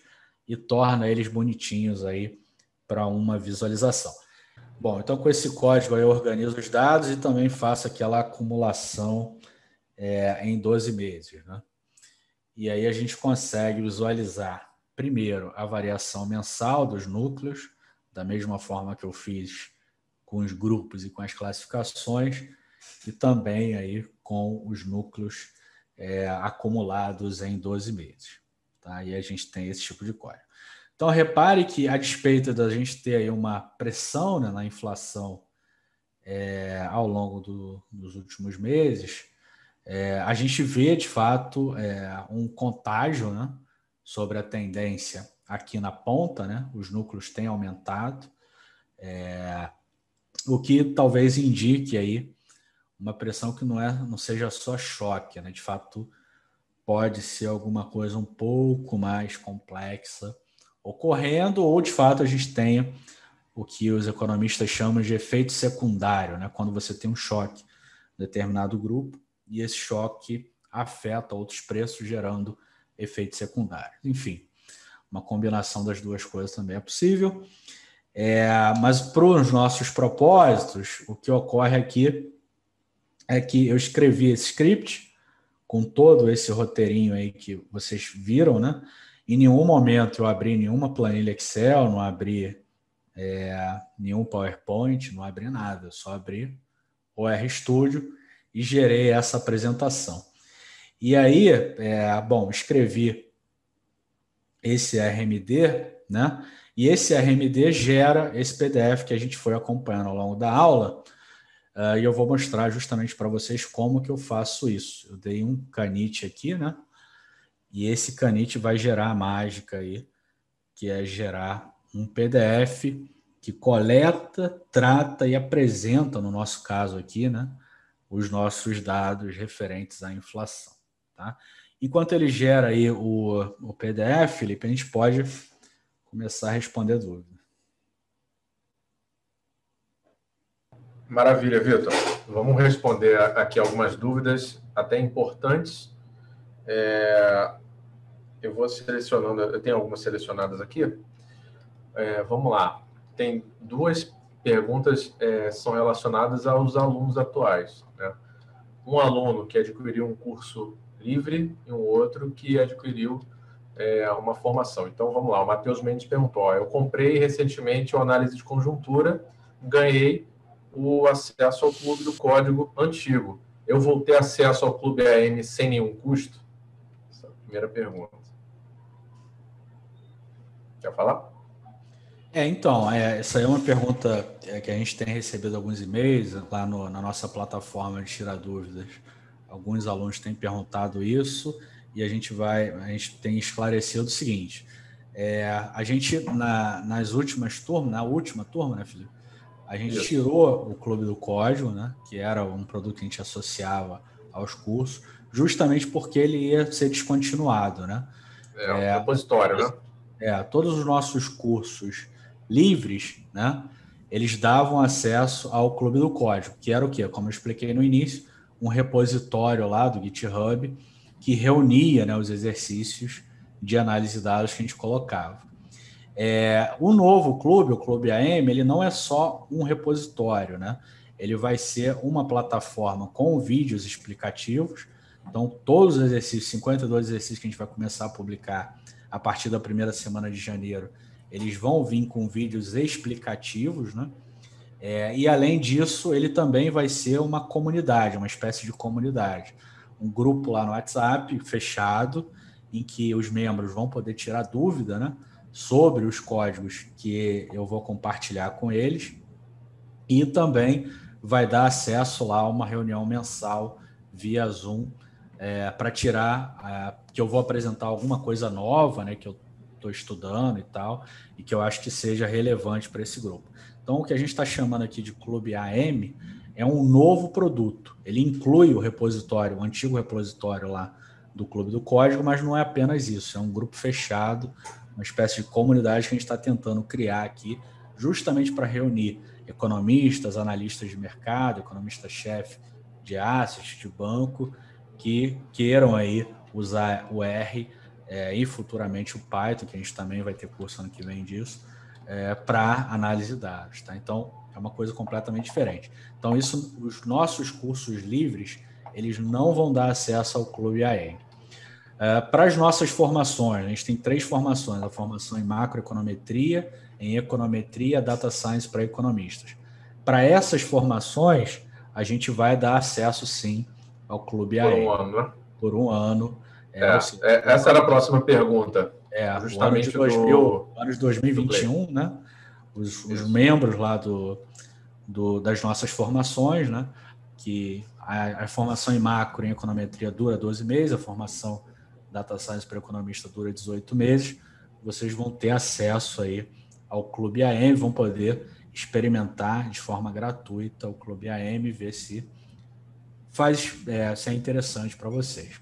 e torna eles bonitinhos aí para uma visualização. Bom, então com esse código aí eu organizo os dados e também faço aquela acumulação em 12 meses, né? E aí a gente consegue visualizar, primeiro, a variação mensal dos núcleos, da mesma forma que eu fiz com os grupos e com as classificações, e também aí com os núcleos acumulados em 12 meses. Tá? E a gente tem esse tipo de código. Então, repare que, a despeito da gente ter aí uma pressão, né, na inflação ao longo dos últimos meses, a gente vê, de fato, um contágio, né, sobre a tendência aqui na ponta, né? Os núcleos têm aumentado, o que talvez indique aí uma pressão que não seja só choque, né? De fato, pode ser alguma coisa um pouco mais complexa ocorrendo, ou de fato a gente tenha o que os economistas chamam de efeito secundário, né? Quando você tem um choque em determinado grupo e esse choque afeta outros preços, gerando efeito secundário. Enfim, uma combinação das duas coisas também é possível. Mas para os nossos propósitos, o que ocorre aqui é que eu escrevi esse script com todo esse roteirinho aí que vocês viram, né? Em nenhum momento eu abri nenhuma planilha Excel, não abri nenhum PowerPoint, não abri nada, eu só abri o RStudio e gerei essa apresentação. E aí, escrevi esse RMD, né? E esse RMD gera esse PDF que a gente foi acompanhando ao longo da aula, e eu vou mostrar justamente para vocês como que eu faço isso. Eu dei um canite aqui, né? E esse canite vai gerar a mágica aí, que é gerar um PDF que coleta, trata e apresenta, no nosso caso aqui, né, os nossos dados referentes à inflação. Tá? Enquanto ele gera aí o PDF, Felipe, a gente pode começar a responder dúvidas. Maravilha, Vitor. Vamos responder aqui algumas dúvidas, até importantes. Eu vou selecionando, eu tenho algumas selecionadas aqui. Vamos lá. Tem duas perguntas são relacionadas aos alunos atuais, né? Um aluno que adquiriu um curso livre e um outro que adquiriu uma formação. Então, vamos lá. O Matheus Mendes perguntou, eu comprei recentemente o análise de conjuntura, ganhei o acesso ao clube do código antigo. Eu vou ter acesso ao clube AM sem nenhum custo? Essa é a primeira pergunta. Quer falar? Então, essa é uma pergunta que a gente tem recebido alguns e-mails lá na nossa plataforma de tirar dúvidas. Alguns alunos têm perguntado isso e a gente tem esclarecido o seguinte: A gente, nas últimas turmas, na última turma, né, Felipe? A gente tirou o Clube do Código, né, que era um produto que a gente associava aos cursos, justamente porque ele ia ser descontinuado, né? Um repositório, né? Todos os nossos cursos livres, né, eles davam acesso ao Clube do Código, que era o quê? Como eu expliquei no início, um repositório lá do GitHub que reunia, né, os exercícios de análise de dados que a gente colocava. O novo clube, o Clube AM, ele não é só um repositório, né? Ele vai ser uma plataforma com vídeos explicativos. Então, todos os exercícios, 52 exercícios que a gente vai começar a publicar a partir da primeira semana de janeiro, eles vão vir com vídeos explicativos, né? E além disso, ele também vai ser uma comunidade, uma espécie de comunidade. Um grupo lá no WhatsApp fechado, em que os membros vão poder tirar dúvida, né, sobre os códigos que eu vou compartilhar com eles, e também vai dar acesso lá a uma reunião mensal via Zoom para tirar, que eu vou apresentar alguma coisa nova, né, que eu estou estudando e tal, e que eu acho que seja relevante para esse grupo. Então, o que a gente está chamando aqui de Clube AM é um novo produto. Ele inclui o repositório, o antigo repositório lá do Clube do Código, mas não é apenas isso. É um grupo fechado, uma espécie de comunidade que a gente está tentando criar aqui, justamente para reunir economistas, analistas de mercado, economista-chefe de assets, de banco, que queiram aí usar o R e futuramente o Python, que a gente também vai ter curso ano que vem disso, para análise de dados. Tá? Então, é uma coisa completamente diferente. Então, os nossos cursos livres, eles não vão dar acesso ao Clube AM. Para as nossas formações, a gente tem 3 formações: a formação em macroeconometria, em econometria, data science para economistas. Para essas formações, a gente vai dar acesso, sim, ao Clube AM. Por um ano, né? Por um ano. Essa era a próxima pergunta. Justamente o ano de 2021, né? Os membros lá das nossas formações, né? Que a formação em macro em econometria dura 12 meses, a formação Data Science para economista dura 18 meses. Vocês vão ter acesso aí ao Clube AM, vão poder experimentar de forma gratuita o Clube AM, ver se é interessante para vocês.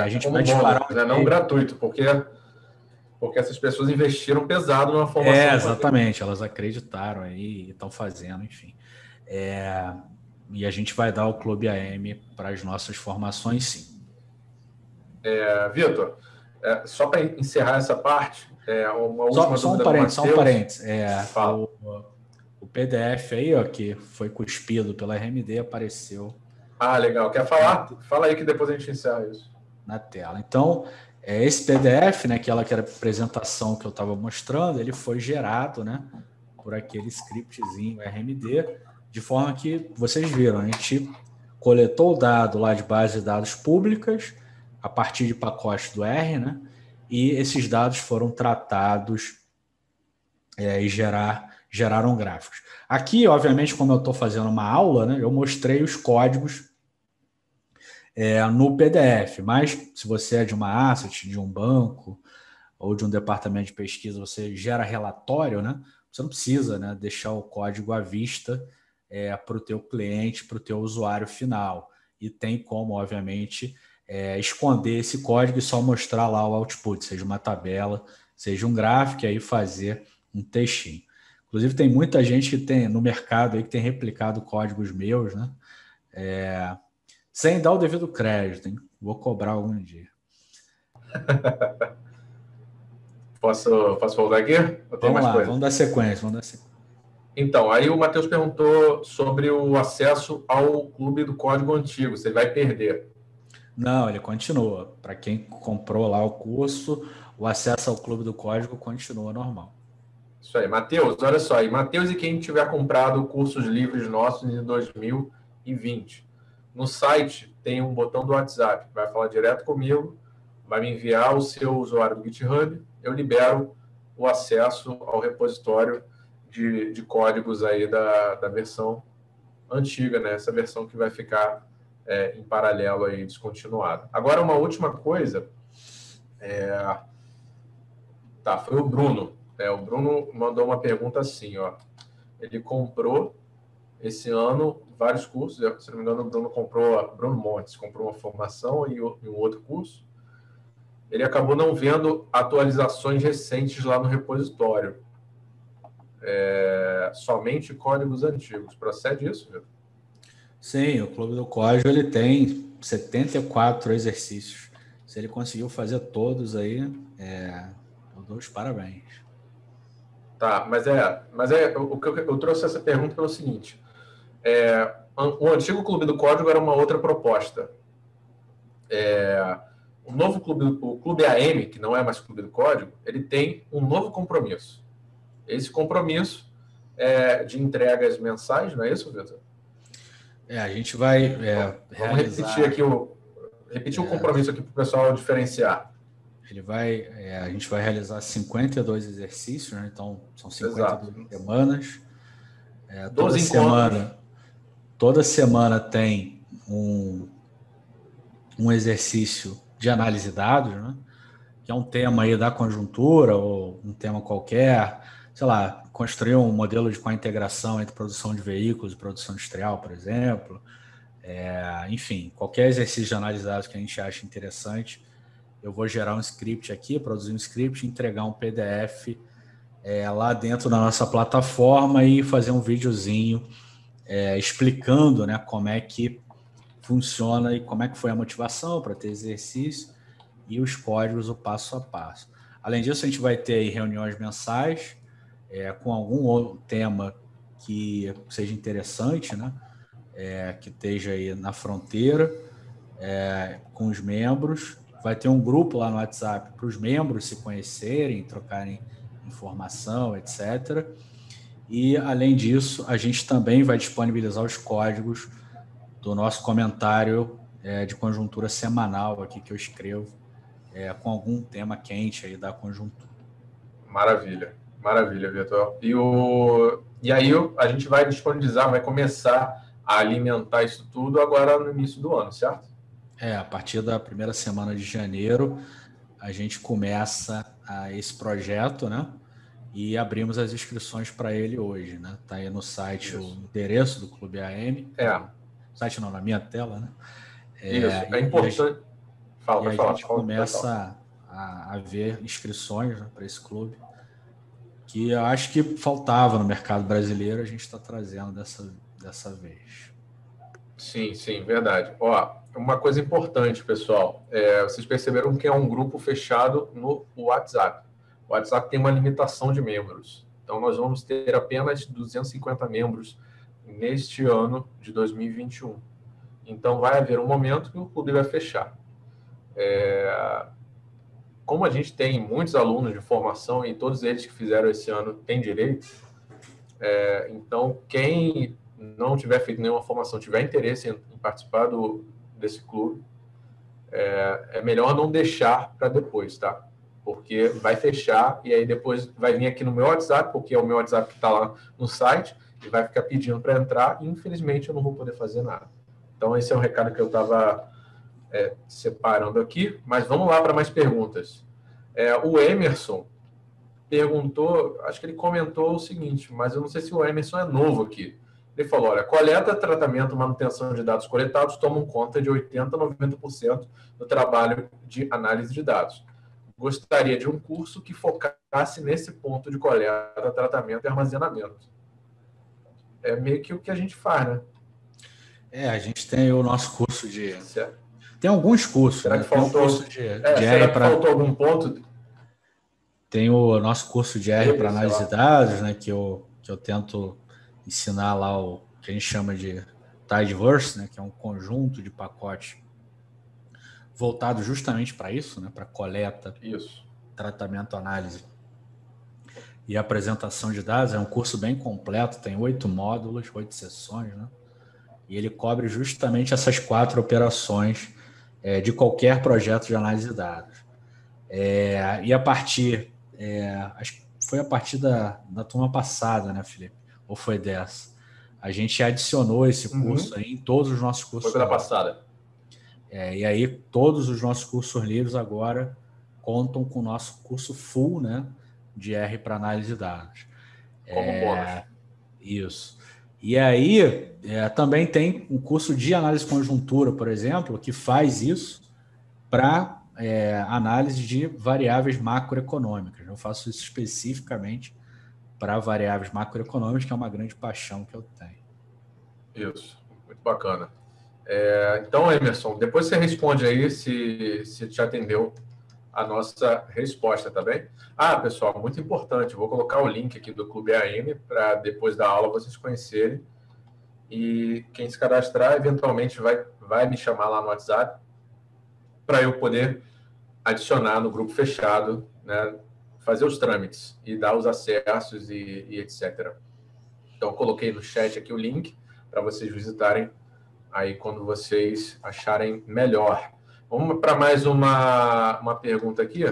A gente vai disparar. Não gratuito, porque essas pessoas investiram pesado na formação. Exatamente, elas acreditaram aí e estão fazendo, enfim. E a gente vai dar o Clube AM para as nossas formações, sim. Vitor, só para encerrar essa parte, uma última só um parênteses. O PDF aí, ó, que foi cuspido pela RMD, apareceu. Legal. Quer falar? Fala aí que depois a gente encerra isso. Na tela. Então, esse PDF, né, aquela apresentação que eu estava mostrando, ele foi gerado, né, por aquele scriptzinho RMD, de forma que vocês viram, a gente coletou o dado lá de base de dados públicas a partir de pacotes do R, né, e esses dados foram tratados e geraram gráficos. Aqui, obviamente, como eu estou fazendo uma aula, né, eu mostrei os códigos no PDF, mas se você é de uma asset, de um banco ou de um departamento de pesquisa, você gera relatório, né? Você não precisa, né, deixar o código à vista para o teu cliente, para o teu usuário final. E tem como, obviamente, esconder esse código e só mostrar lá o output, seja uma tabela, seja um gráfico, e aí fazer um textinho. Inclusive, tem muita gente que tem no mercado aí que tem replicado códigos meus, né? Sem dar o devido crédito, hein? Vou cobrar algum dia. Posso voltar aqui? Vamos dar sequência. Então, aí o Matheus perguntou sobre o acesso ao Clube do Código antigo, você vai perder. Não, ele continua. Para quem comprou lá o curso, o acesso ao Clube do Código continua normal. Isso aí, Matheus, olha só. E Matheus e quem tiver comprado cursos livres nossos em 2020. No site tem um botão do WhatsApp, vai falar direto comigo, vai me enviar o seu usuário do GitHub, eu libero o acesso ao repositório de códigos aí da versão antiga, né? Essa versão que vai ficar em paralelo aí, descontinuada. Agora, uma última coisa, Tá, foi o Bruno. O Bruno mandou uma pergunta assim, ó. Ele comprou esse ano vários cursos. Se não me engano, o Bruno Montes comprou uma formação e um outro curso. Ele acabou não vendo atualizações recentes lá no repositório. Somente códigos antigos. Procede isso, Vitor? Sim, o Clube do Código ele tem 74 exercícios. Se ele conseguiu fazer todos aí, eu dou os parabéns. Tá, mas o que eu trouxe essa pergunta pelo seguinte: o antigo Clube do Código era uma outra proposta. O novo clube, o Clube AM, que não é mais Clube do Código, ele tem um novo compromisso. Esse compromisso é de entregas mensais, não é isso, Vitor? A gente vai Vamos repetir o compromisso aqui para o pessoal diferenciar. A gente vai realizar 52 exercícios, né? Então são 52 semanas. Toda semana tem um exercício de análise de dados, né? Que é um tema aí da conjuntura ou um tema qualquer, sei lá, construir um modelo com a integração entre produção de veículos e produção industrial, por exemplo. Enfim, qualquer exercício de análise de dados que a gente acha interessante, eu vou gerar um script aqui, produzir um script, entregar um PDF lá dentro da nossa plataforma e fazer um videozinho explicando, né, como é que funciona e como é que foi a motivação para ter exercício e os códigos, o passo a passo. Além disso, a gente vai ter aí reuniões mensais com algum outro tema que seja interessante, né? Que esteja aí na fronteira, com os membros. Vai ter um grupo lá no WhatsApp para os membros se conhecerem, trocarem informação, etc. E, além disso, a gente também vai disponibilizar os códigos do nosso comentário de conjuntura semanal aqui que eu escrevo, com algum tema quente aí da conjuntura. Maravilha, Vitor. E aí a gente vai disponibilizar, vai começar a alimentar isso tudo agora no início do ano, certo? A partir da primeira semana de janeiro, a gente começa esse projeto, né? E abrimos as inscrições para ele hoje, né? Está aí no site o endereço do Clube AM. Site não, na minha tela, né? Isso, é importante. A gente começa a ver inscrições, né, para esse clube, que eu acho que faltava no mercado brasileiro, a gente está trazendo dessa vez. Sim, verdade. Uma coisa importante, pessoal, vocês perceberam que é um grupo fechado no WhatsApp. O WhatsApp tem uma limitação de membros. Então, nós vamos ter apenas 250 membros neste ano de 2021. Então, vai haver um momento que o clube vai fechar. Como a gente tem muitos alunos de formação e todos eles que fizeram esse ano têm direito, então, quem não tiver feito nenhuma formação, tiver interesse em participar desse clube, é melhor não deixar para depois, tá? Porque vai fechar e aí depois vai vir aqui no meu WhatsApp, porque é o meu WhatsApp que está lá no site, e vai ficar pedindo para entrar, e infelizmente eu não vou poder fazer nada. Então, esse é o recado que eu estava separando aqui, mas vamos lá para mais perguntas. O Emerson perguntou, acho que ele comentou o seguinte, mas eu não sei se o Emerson é novo aqui. Ele falou, olha, coleta, tratamento, manutenção de dados coletados tomam conta de 80% a 90% do trabalho de análise de dados. Gostaria de um curso que focasse nesse ponto de coleta, tratamento e armazenamento. É meio que o que a gente faz, né? A gente tem o nosso curso de... Certo. Tem alguns cursos. Será que faltou, faltou algum ponto? Tem o nosso curso de R para análise de dados, né, que eu tento ensinar lá o que a gente chama de Tidyverse, né, que é um conjunto de pacotes voltado justamente para isso, né, para coleta, tratamento, análise e apresentação de dados. É um curso bem completo, tem 8 módulos, 8 sessões, né, e ele cobre justamente essas 4 operações de qualquer projeto de análise de dados. E a partir, acho que foi a partir da turma passada, né, Felipe? Ou foi dessa? A gente adicionou esse curso aí em todos os nossos cursos. Foi pela passada. E aí todos os nossos cursos livres agora contam com o nosso curso full, né, de R para análise de dados. Como bônus. Isso. E aí, também tem um curso de análise de conjuntura, por exemplo, que faz isso para análise de variáveis macroeconômicas. Eu faço isso especificamente para variáveis macroeconômicas, que é uma grande paixão que eu tenho. Isso, muito bacana. Então, Emerson, depois você responde aí se te atendeu a nossa resposta, tá bem? Pessoal, muito importante, vou colocar o link aqui do Clube AM para depois da aula vocês conhecerem. E quem se cadastrar, eventualmente, vai me chamar lá no WhatsApp para eu poder adicionar no grupo fechado, né, fazer os trâmites e dar os acessos e etc. Então, coloquei no chat aqui o link para vocês visitarem aí quando vocês acharem melhor. Vamos para mais uma pergunta aqui.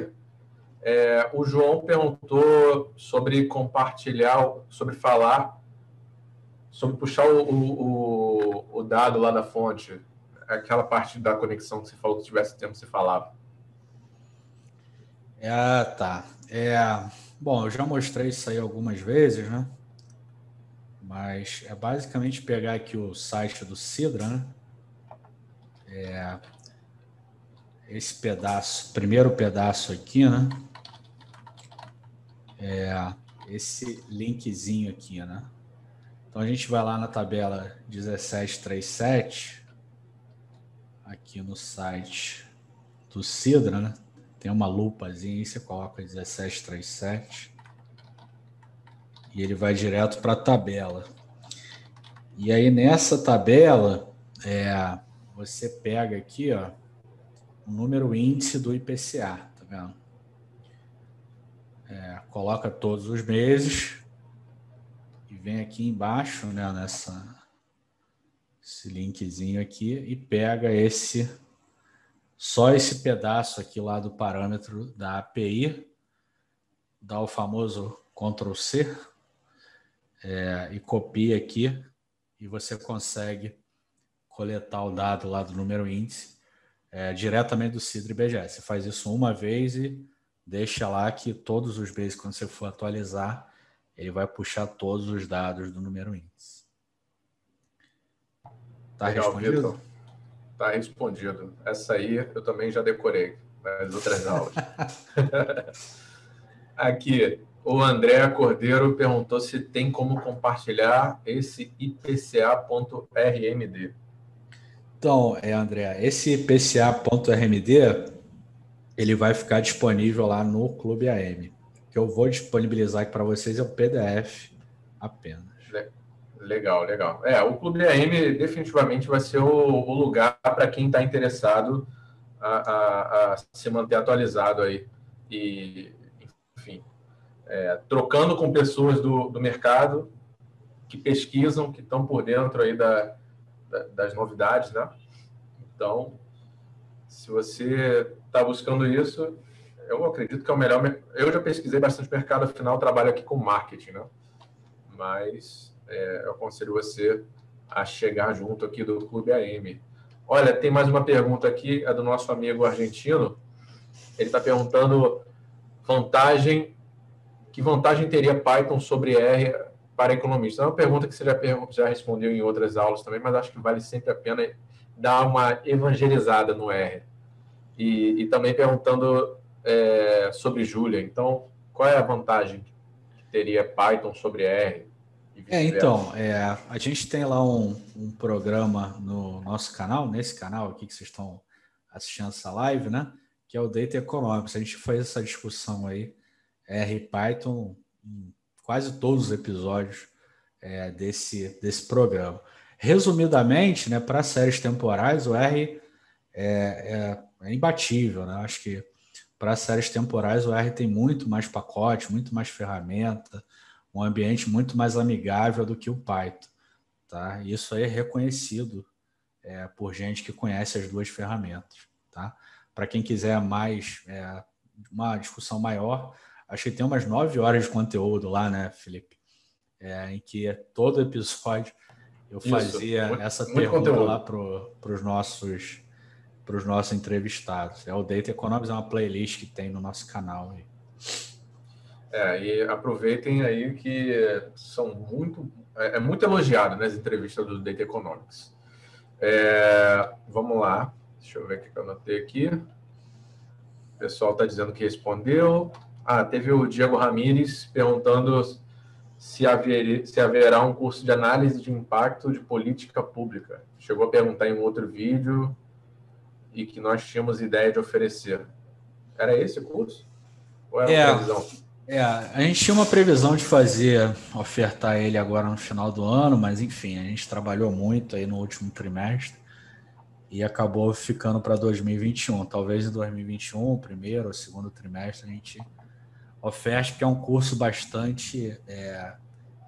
O João perguntou sobre compartilhar, sobre puxar o dado lá da fonte, aquela parte da conexão que você falou que se tivesse tempo você falava. Tá. Bom, eu já mostrei isso aí algumas vezes, né? Mas é basicamente pegar aqui o site do Sidra, né? Esse pedaço, primeiro pedaço aqui, né? Esse linkzinho aqui, né? Então a gente vai lá na tabela 1737, aqui no site do Sidra, né? Tem uma lupazinha aí, você coloca 1737 e ele vai direto para a tabela. E aí nessa tabela, você pega aqui, ó, o número índice do IPCA, tá vendo? Coloca todos os meses e vem aqui embaixo, né, esse linkzinho aqui e pega só esse pedaço aqui lá do parâmetro da API, dá o famoso Ctrl+C e copia aqui e você consegue coletar o dado lá do número índice diretamente do Sidra IBGE. Você faz isso uma vez e deixa lá que todos os meses, quando você for atualizar, ele vai puxar todos os dados do número índice. Tá respondido? Vitor. Tá respondido. Essa aí eu também já decorei nas outras aulas. Aqui, o André Cordeiro perguntou se tem como compartilhar esse IPCA.RMD. Então, André, esse IPCA.RMD ele vai ficar disponível lá no Clube AM. O que eu vou disponibilizar aqui para vocês é o PDF apenas. Legal. O Clube AM definitivamente vai ser o lugar para quem está interessado a se manter atualizado aí. E, enfim, trocando com pessoas do mercado que pesquisam, que estão por dentro aí das novidades, né? Então, se você está buscando isso, eu acredito que é o melhor. Eu já pesquisei bastante mercado, afinal, trabalho aqui com marketing, né? Mas eu aconselho você a chegar junto aqui do Clube AM. Olha, tem mais uma pergunta aqui, é do nosso amigo argentino. Ele está perguntando que vantagem teria Python sobre R para economistas? É uma pergunta que você já respondeu em outras aulas também, mas acho que vale sempre a pena dar uma evangelizada no R. E também perguntando sobre Julia. Então, qual é a vantagem que teria Python sobre R? Então, a gente tem lá um programa no nosso canal, nesse canal aqui que vocês estão assistindo essa live, né? Que é o Data Economics. A gente faz essa discussão aí, R e Python, em quase todos os episódios desse programa. Resumidamente, né, para séries temporais, o R é imbatível, né? Acho que para séries temporais o R tem muito mais pacote, muito mais ferramenta, um ambiente muito mais amigável do que o Python. Tá? Isso aí é reconhecido por gente que conhece as duas ferramentas. Tá? Para quem quiser mais uma discussão maior, acho que tem umas 9 horas de conteúdo lá, né, Felipe? Em que todo episódio eu fazia essa pergunta lá para os nossos para os nossos entrevistados. O Data Economics é uma playlist que tem no nosso canal aí. E aproveitem aí que são muito elogiado, né, as entrevistas do Data Economics. Vamos lá, deixa eu ver o que eu anotei aqui. O pessoal está dizendo que respondeu. Teve o Diego Ramires perguntando se haverá um curso de análise de impacto de política pública. Chegou a perguntar em um outro vídeo e que nós tínhamos ideia de oferecer. Era esse o curso? Ou era uma previsão? A gente tinha uma previsão de ofertar ele agora no final do ano, mas enfim, a gente trabalhou muito aí no último trimestre e acabou ficando para 2021. Talvez em 2021, primeiro ou segundo trimestre, a gente oferte, porque é um curso bastante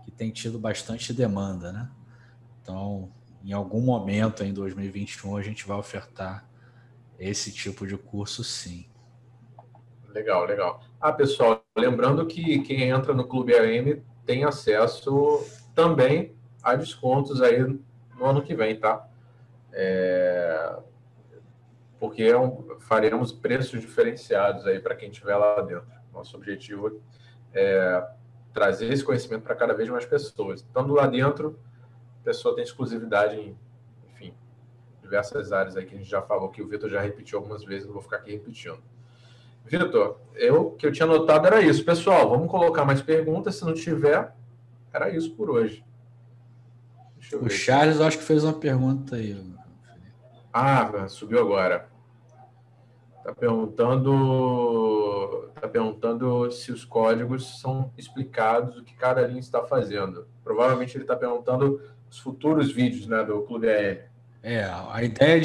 que tem tido bastante demanda, né? Então, em algum momento em 2021, a gente vai ofertar esse tipo de curso, sim. Legal, legal. Pessoal, lembrando que quem entra no Clube AM tem acesso também a descontos aí no ano que vem, tá? Porque faremos preços diferenciados aí para quem estiver lá dentro. Nosso objetivo é trazer esse conhecimento para cada vez mais pessoas. Estando lá dentro, a pessoa tem exclusividade em, enfim, diversas áreas aí que a gente já falou, que o Vitor já repetiu algumas vezes, não vou ficar aqui repetindo. Vitor, o que eu tinha notado era isso. Pessoal, vamos colocar mais perguntas. Se não tiver, era isso por hoje. Deixa eu ver. Charles, eu acho que fez uma pergunta aí. Subiu agora. Está perguntando se os códigos são explicados, o que cada linha está fazendo. Provavelmente ele está perguntando os futuros vídeos, né, do Clube AM. A ideia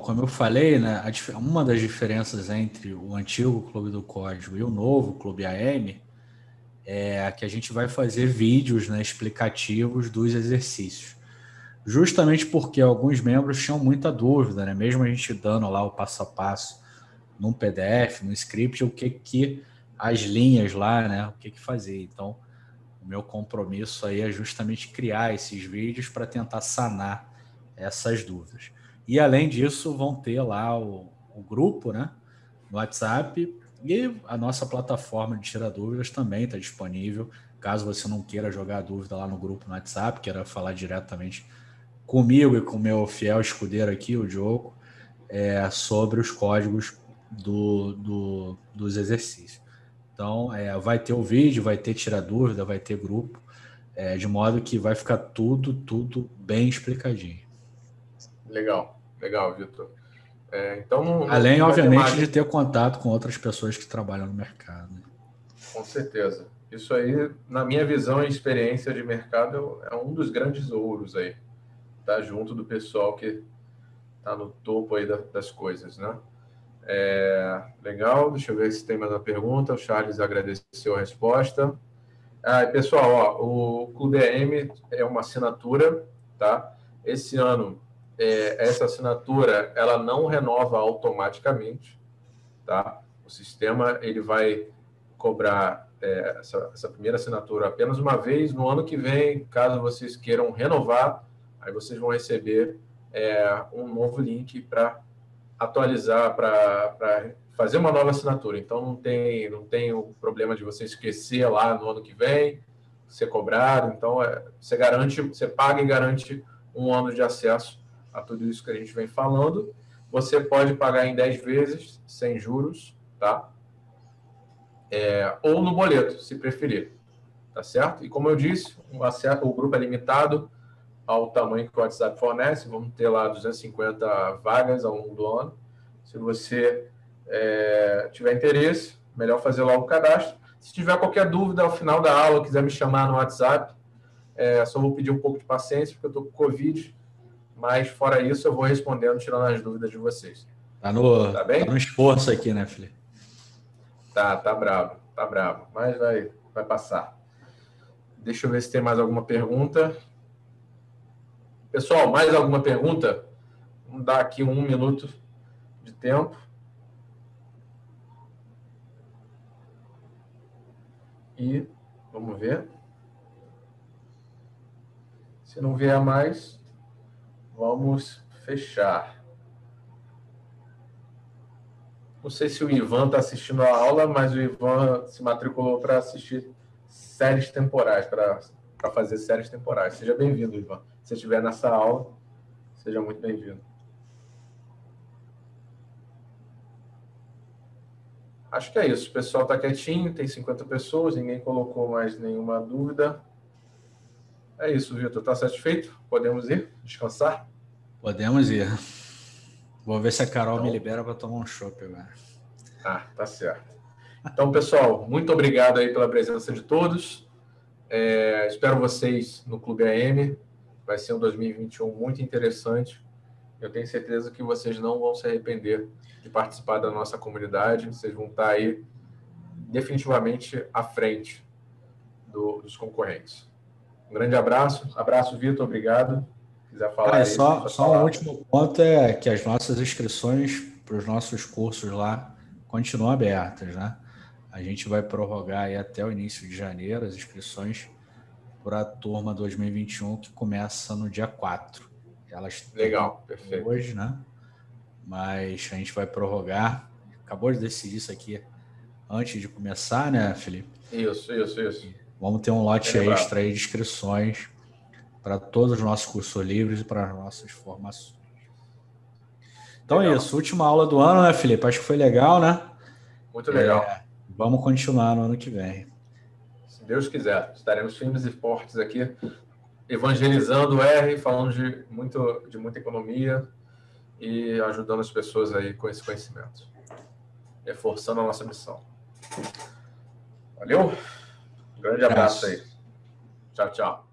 como eu falei, né, uma das diferenças entre o antigo Clube do Código e o novo Clube AM é que a gente vai fazer vídeos, né, explicativos dos exercícios. Justamente porque alguns membros tinham muita dúvida, né, mesmo a gente dando lá o passo a passo num PDF, no script, o que as linhas lá, né, o que fazer. Então, o meu compromisso aí é justamente criar esses vídeos para tentar sanar essas dúvidas. E além disso, vão ter lá o grupo, né, no WhatsApp, e a nossa plataforma de tirar dúvidas também está disponível. Caso você não queira jogar a dúvida lá no grupo no WhatsApp, queira falar diretamente comigo e com o meu fiel escudeiro aqui, o Diogo, sobre os códigos dos exercícios. Então, vai ter o vídeo, vai ter tirar dúvida, vai ter grupo, de modo que vai ficar tudo bem explicadinho. Legal, Vitor. Então, além, obviamente, de ter contato com outras pessoas que trabalham no mercado. Né? Com certeza. Isso aí, na minha visão e experiência de mercado, é um dos grandes ouros aí. Tá junto do pessoal que está no topo aí das coisas, né? Legal, deixa eu ver se tem mais uma pergunta. O Charles agradeceu a resposta. Pessoal, o Clube AM é uma assinatura, tá? Esse ano, essa assinatura, ela não renova automaticamente, tá? O sistema, ele vai cobrar essa primeira assinatura apenas uma vez. No ano que vem, caso vocês queiram renovar, aí vocês vão receber um novo link para atualizar, para fazer uma nova assinatura. Então, não tem o problema de você esquecer lá no ano que vem, ser cobrado. Então, você paga e garante um ano de acesso a tudo isso que a gente vem falando. Você pode pagar em 10 vezes, sem juros, tá? Ou no boleto, se preferir. Tá certo? E como eu disse, o grupo é limitado ao tamanho que o WhatsApp fornece. Vamos ter lá 250 vagas ao longo do ano. Se você tiver interesse, melhor fazer logo o cadastro. Se tiver qualquer dúvida ao final da aula, quiser me chamar no WhatsApp, só vou pedir um pouco de paciência, porque eu estou com Covid, mas fora isso eu vou respondendo, tirando as dúvidas de vocês. Tá bem? Tá no esforço aqui, né, Felipe? Tá bravo, mas vai passar. Deixa eu ver se tem mais alguma pergunta. Pessoal, mais alguma pergunta? Vamos dar aqui 1 minuto de tempo. E vamos ver. Se não vier mais, vamos fechar. Não sei se o Ivan está assistindo a aula, mas o Ivan se matriculou para assistir séries temporais, para fazer séries temporais. Seja bem-vindo, Ivan. Se estiver nessa aula, seja muito bem-vindo. Acho que é isso. O pessoal está quietinho, tem 50 pessoas, ninguém colocou mais nenhuma dúvida. É isso, Vitor. Está satisfeito? Podemos ir descansar? Podemos ir. Vou ver se a Carol Então, me libera para tomar um chopp agora. Ah, tá certo. Então, pessoal, muito obrigado aí pela presença de todos. Espero vocês no Clube AM. Vai ser um 2021 muito interessante. Eu tenho certeza que vocês não vão se arrepender de participar da nossa comunidade. Vocês vão estar aí definitivamente à frente dos concorrentes. Um grande abraço. Abraço, Vitor. Obrigado. Se quiser falar aí, só um último ponto é que as nossas inscrições para os nossos cursos lá continuam abertas, né? A gente vai prorrogar aí até o início de janeiro as inscrições para a turma 2021, que começa no dia 4. Elas legal, perfeito. Hoje, né? Mas a gente vai prorrogar. Acabou de decidir isso aqui antes de começar, né, Felipe? Isso. Vamos ter um lote extra aí de inscrições para todos os nossos cursos livres e para as nossas formações. Então legal. É isso, última aula do ano, né, Felipe? Acho que foi legal, né? Muito legal. Vamos continuar no ano que vem. Se Deus quiser, estaremos firmes e fortes aqui, evangelizando o R, falando de muita economia e ajudando as pessoas aí com esse conhecimento. Reforçando a nossa missão. Valeu? Um grande abraço aí. Tchau, tchau.